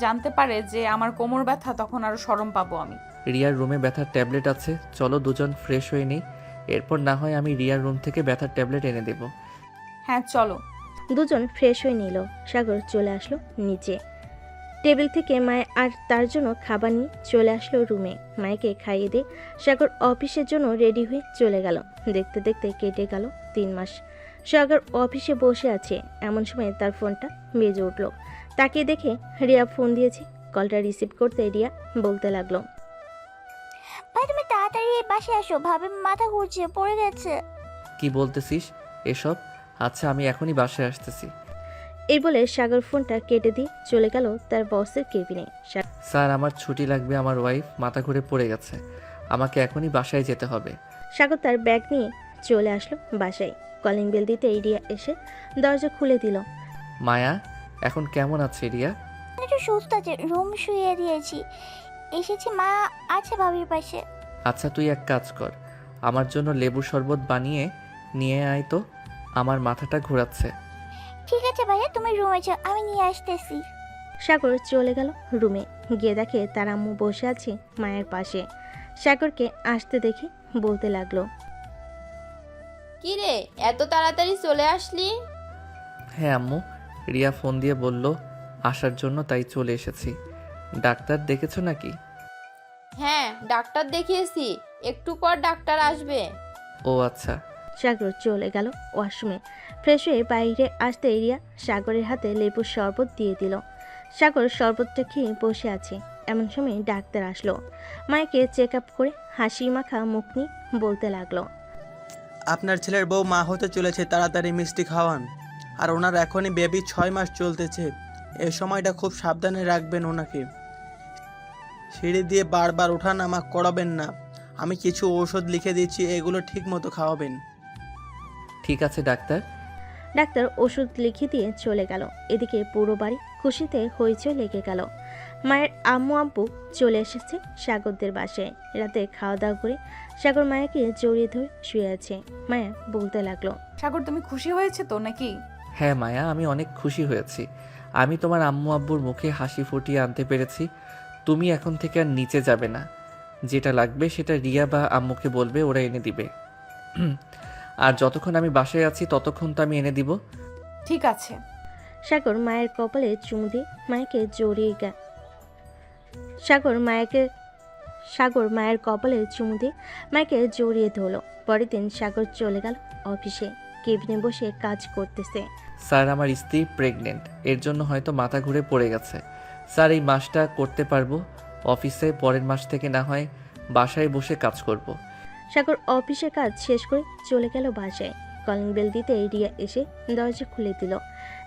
জানতে পারে যে আমার কোমর ব্যথা, তখন আরো শরম পাবো আমি। রিয়ার রুমে ব্যথার ট্যাবলেট আছে, চলো দুজন ফ্রেশ হয়ে নিই, এরপর না হয় আমি রিয়ার রুম থেকে ব্যথার ট্যাবলেট এনে দেব। হ্যাঁ চলো। দুজন ফ্রেশ হয়ে নিল। সাগর চলে আসলো নিচে। টেবিল থেকে মায় আর তার জন্য খাবার নিয়ে চলে আসলো রুমে। মায়কে খাইয়ে দিয়ে সাগর অফিসের জন্য রেডি হয়ে চলে গেল। দেখতে দেখতে কেটে গেল 3 মাস। সাগর অফিসে বসে আছে, এমন সময় তার ফোনটা বেজে উঠল। তাকে দেখে রিয়া ফোন দিয়েছে। কলটা রিসিভ করতে রিয়া বলতে লাগলো, ভাই তুমি তাড়াতাড়ি এই বাসায় আসো, ভাবে মাথা ঘুরছে, পড়ে গেছে। কি বলতেছিস এসব? আচ্ছা, আমি এখনই বাসায় আসতেছি। এই বলে সাগর ফোনটা কেটে দিয়ে চলে গেল তার বসের কেবিনে। স্যার, আমার ছুটি লাগবে, আমার ওয়াইফ মাথা ঘুরে পড়ে গেছে, আমাকে এখনই বাসায় যেতে হবে। সাগর তার ব্যাগ নিয়ে চলে আসলো বাসায়। কলিং বেল দিতে রিয়া এসে দরজা খুলে দিল। মায়া, এখন কেমন আছে রিয়া? একটু সুস্থ আছে, রুম শুয়ে দিয়েছি, এসেছি, মা আছে ভাবির পাশে। আচ্ছা, তুই এক কাজ কর, আমার জন্য লেবু শরবত বানিয়ে নিয়ে আয় তো, আমার মাথাটা ঘোরাচ্ছে। ঠিক আছে ভাইয়া, তুমি রুমে যাও, আমি নিয়ে আসতেছি। সাগর চলে গেল রুমে। গিয়ে দেখে তার আম্মু বসে আছে মায়ের পাশে। সাগরকে আসতে দেখে বলতে লাগলো, কি রে, এত তাড়াতাড়ি চলে আসলি? হ্যাঁ আম্মু, রিয়া ফোন দিয়ে বলল আসার জন্য, তাই চলে এসেছি। ডাক্তার দেখেছো নাকি? হ্যাঁ, ডাক্তার দেখিয়েছি, একটু পর ডাক্তার আসবে। ও আচ্ছা। সাগর চলে গেল ওয়াশরুমে। ফ্রেশ হয়ে বাইরে আসতে রিয়া সাগরের হাতে লেবুর শরবত দিয়ে দিল। সাগর শরবতটা খেয়ে বসে আছে, এমন সময় ডাক্তার আসলো। মাকে চেক আপ করে হাসি মাখা মুখ নিয়ে বলতে লাগলো, আপনার ছেলের বউ মা হতে চলেছে, তাড়াতাড়ি মিষ্টি খাওয়ান। আর ওনার এখনই বেবি 6 মাস চলতেছে, এই সময়টা খুব সাবধানে রাখবেন ওনাকে। সিঁড়ি দিয়ে বারবার ওঠানামা করাবেন না। আমি কিছু ঔষধ লিখে দিচ্ছি, এগুলো ঠিক মতো খাওয়াবেন। ঠিক আছে ডাক্তার। ডাক্তার ওষুধ লিখে দিয়ে চলে গেল। এদিকে পুরো বাড়ি খুশিতে হইচই লেগে গেল। মায়ের আম্মু আব্বু চলে এসেছে সাগরদের বাসায়। রাতে খাওয়া দাওয়া করে সাগর মায়াকে জড়িয়ে ধরে শুয়ে আছে। মায়া বলতে লাগলো, সাগর তুমি খুশি হয়েছে তো নাকি? হ্যাঁ মায়া, আমি অনেক খুশি হয়েছি। আমি তোমার আম্মু আব্বুর মুখে হাসি ফুটিয়ে আনতে পেরেছি। তুমি এখন থেকে আর নিচে যাবে না, যেটা লাগবে সেটা রিয়া বা আম্মুকে বলবে, ওরা এনে দিবে। আর যতক্ষণ আমি বাসায় আছি ততক্ষণ তো আমি এনে দিব। ঠিক আছে। সাগর মায়ের কপালে চুমু দিয়ে মাকে জড়িয়ে সাগর মায়ের কপালে চুমু দিয়ে মাকে জড়িয়ে ধরল। পরের দিন সাগর চলে গেল অফিসে। কেবিনে বসে কাজ করতেছে। স্যার, আমার স্ত্রী প্রেগনেন্ট, এর জন্য হয়তো মাথা ঘুরে পড়ে গেছে। স্যার, এই মাসটা করতে পারবো অফিসে, পরের মাস থেকে না হয় বাসায় বসে কাজ করব। সাগর অফিসে কাজ শেষ করে চলে গেল বাসায়। কলিং বেল দিতে রিয়া এসে দরজা খুলে দিল।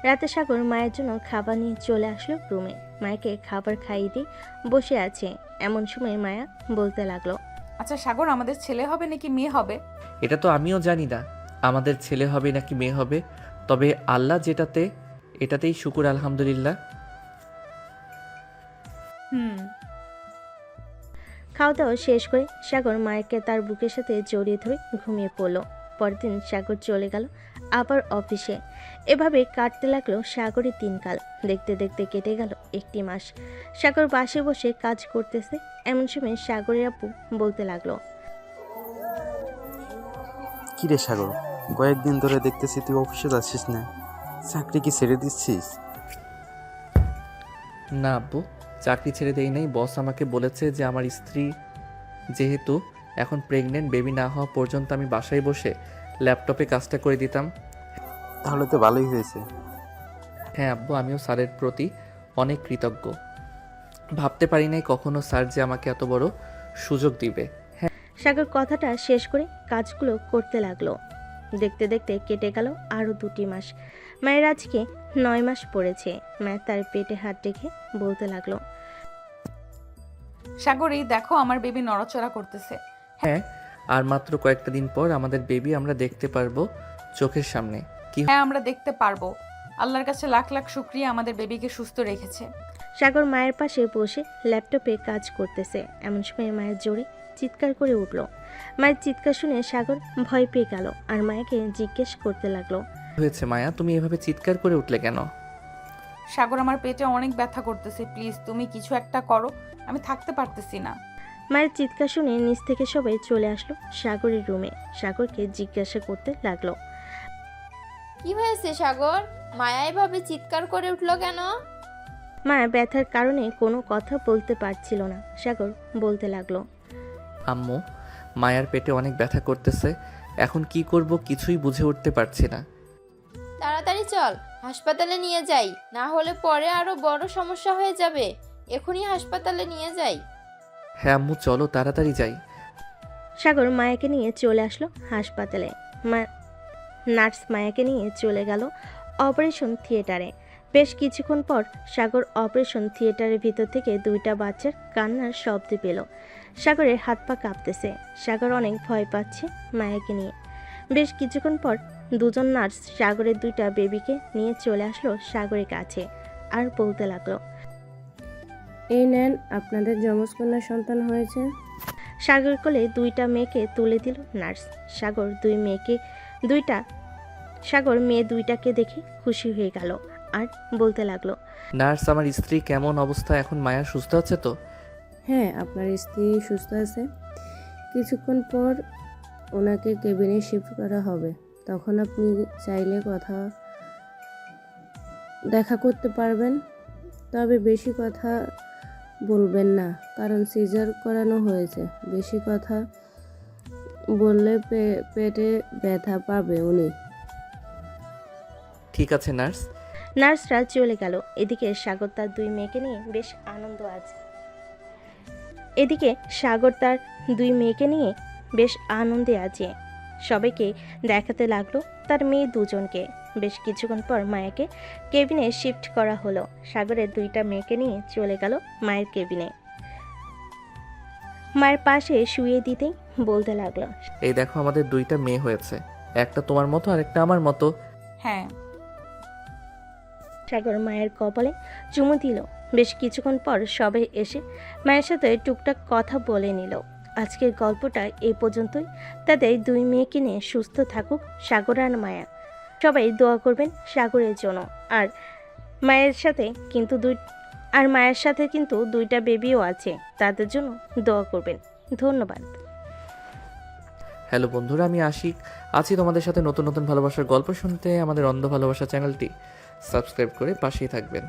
রাতে সাগর মায়ের জন্য খাবার নিয়ে চলে আসলো রুমে। মাকে খাবার খাইয়ে দিয়ে বসে আছে। এমন সময় মায়া বলতে লাগলো, আচ্ছা সাগর, আমাদের ছেলে হবে নাকি মেয়ে হবে? এটা তো আমিও জানি না আমাদের ছেলে হবে নাকি মেয়ে হবে, তবে আল্লাহ এটাতেই শুকুর আলহামদুলিল্লাহ। খাওয়া দাওয়া শেষ করে সাগর মায়াকে তার বুকের সাথে জড়িয়ে ধরে ঘুমিয়ে পড়ল। পরের দিন সাগর চলে গেল আবার অফিসে। এভাবে কাটতে লাগলো সাগরের দিনকাল। দেখতে দেখতে কেটে গেল 1 মাস। সাগর বাসে বসে কাজ করতেছে। এমন সময় সাগরের আপু বলতে লাগলো, কি রে সাগর, কয়েকদিন ধরে দেখতেছি তুই অফিসে যাচ্ছিস না, চাকরি কি ছেড়ে দিচ্ছিস? না আব্বু, চাকরি ছেড়ে দেই নাই। বস আমাকে বলেছে যে আমার স্ত্রী যেহেতু এখন প্রেগনেন্ট, বেবি না হওয়া পর্যন্ত আমি বাসায় বসে ল্যাপটপে কাজটা করে দিতাম। তাহলে তো ভালোই হয়েছে। হ্যাঁ আব্বু, আমিও স্যারের প্রতি অনেক কৃতজ্ঞ। ভাবতে পারি নাই কখনো স্যার যে আমাকে এত বড় সুযোগ দিবে। সাগর কথাটা শেষ করে কাজগুলো করতে লাগলো। দেখতে দেখতে কেটে গেল আরও 2 মাস। মায়ের আজকে 9 মাস পড়েছে। মায়ের তার পেটে হাত রেখে বলতে লাগলো, সাগর, এই দেখো আমার বেবি নড়াচড়া করতেছে। হ্যাঁ, আর মাত্র কয়েকটা দিন পর আমাদের বেবি আমরা দেখতে পারবো চোখের সামনে। কি হ্যাঁ, আমরা দেখতে পারবো। আল্লাহর কাছে লাখ লাখ শুকরিয়া আমাদের বেবিকে সুস্থ রেখেছে। সাগর মায়ের পাশে বসে ল্যাপটপে কাজ করতেছে। এমন সময় মায়ের জোরে চিৎকার করে উঠল। মায়ের চিৎকার শুনে সাগর ভয় পেয়ে গেল আর মায়াকে জিজ্ঞেস করতে লাগলো, হয়েছে মায়া, তুমি এভাবে চিৎকার করে উঠলে কেন? সাগর, আমার পেটে অনেক ব্যথা করতেছে, প্লিজ তুমি কিছু একটা করো, আমি থাকতে পারতেছি না। মায়ের চিৎকার শুনে নিচ থেকে সবাই চলে আসলো সাগরের রুমে। সাগরকে জিজ্ঞাসা করতে লাগলো, কি হয়েছে সাগর? মায়া এভাবে চিৎকার করে উঠলো কেন? মায়া ব্যথার কারণে কোনো কথা বলতে পারছিল না। সাগর বলতে লাগলো, আম্মু, মায়ার পেটে অনেক ব্যথা করতেছে, এখন কি করব কিছুই বুঝে উঠতে পারছি না। তাড়াতাড়ি চল, হাসপাতালে নিয়ে যাই, না হলে পরে আরো বড় সমস্যা হয়ে যাবে। এখনই হাসপাতালে নিয়ে যাই। হ্যাঁ আম্মু, চলো তাড়াতাড়ি যাই। সাগর মায়াকে নিয়ে চলে আসলো হাসপাতালে। নার্স মায়াকে নিয়ে চলে গেল অপারেশন থিয়েটারে। বেশ কিছুক্ষণ পর সাগর অপারেশন থিয়েটারের ভিতর থেকে 2টা বাচ্চার কান্নার শব্দ পেল। সাগরের হাত পা কাঁপতেছে। সাগর অনেক ভয় পাচ্ছে মায়াকে নিয়ে। বেশ কিছুক্ষণ পর 2জন নার্স সাগরের 2টা বেবিকে নিয়ে চলে আসলো সাগরের কাছে আর বলতে লাগলো, এই নেন, আপনাদের যমজ কন্যা সন্তান হয়েছে। সাগর কোলে 2টা মেয়েকে তুলে দিল নার্স। সাগর মেয়ে 2টাকে দেখে খুশি হয়ে গেল আর বলতে লাগলো, নার্স, আমার স্ত্রী কেমন অবস্থা এখন? মায়া সুস্থ আছে তো? হ্যাঁ, আপনার স্ত্রী সুস্থ আছে। কিছুক্ষণ পর ওনাকে কেবিনে শিফট করা হবে। তখন আপনি চাইলে দেখা করতে পারবেন, তবে বেশি কথা বলবেন না, কারণ সিজার করানো হয়েছে। বেশি কথা বললে পেটে ব্যথা পাবে উনি। ঠিক আছে নার্স। নার্সরা চলে গেল। এদিকে সাগর তার 2 মেয়েকে নিয়ে বেশ আনন্দে আছে। সবাইকে দেখাতে লাগলো তার মেয়ে 2জনকে। বেশ কিছুক্ষণ পর মায়াকে কেবিনে শিফট করা হলো। সাগরের 2টা মেয়েকে নিয়ে চলে গেল মায়ের কেবিনে। মায়ের পাশে শুয়ে দিতেই বলতে লাগলো, এই দেখো আমাদের 2টা মেয়ে হয়েছে, একটা তোমার মতো আর একটা আমার মতো। হ্যাঁ। সাগর মায়ের কপালে চুমু দিল। বেশ কিছুক্ষণ পর সবাই এসে মায়ের সাথে টুকটাক কথা বলে নিল। আজকের গল্পটা এই পর্যন্তই। তাদের 2 মেয়েকে নিয়ে সুস্থ থাকুক সাগর আর মায়া। সবাই দোয়া করবেন সাগরের জন্য। আর মায়ের সাথে কিন্তু আর মায়ের সাথে কিন্তু 2টা বেবিও আছে, তাদের জন্য দোয়া করবেন। ধন্যবাদ। হ্যালো বন্ধুরা, আমি আশিক আছি তোমাদের সাথে নতুন নতুন ভালোবাসার গল্প শুনতে। আমাদের অন্ধ ভালোবাসা চ্যানেলটি সাবস্ক্রাইব করে পাশেই থাকবেন।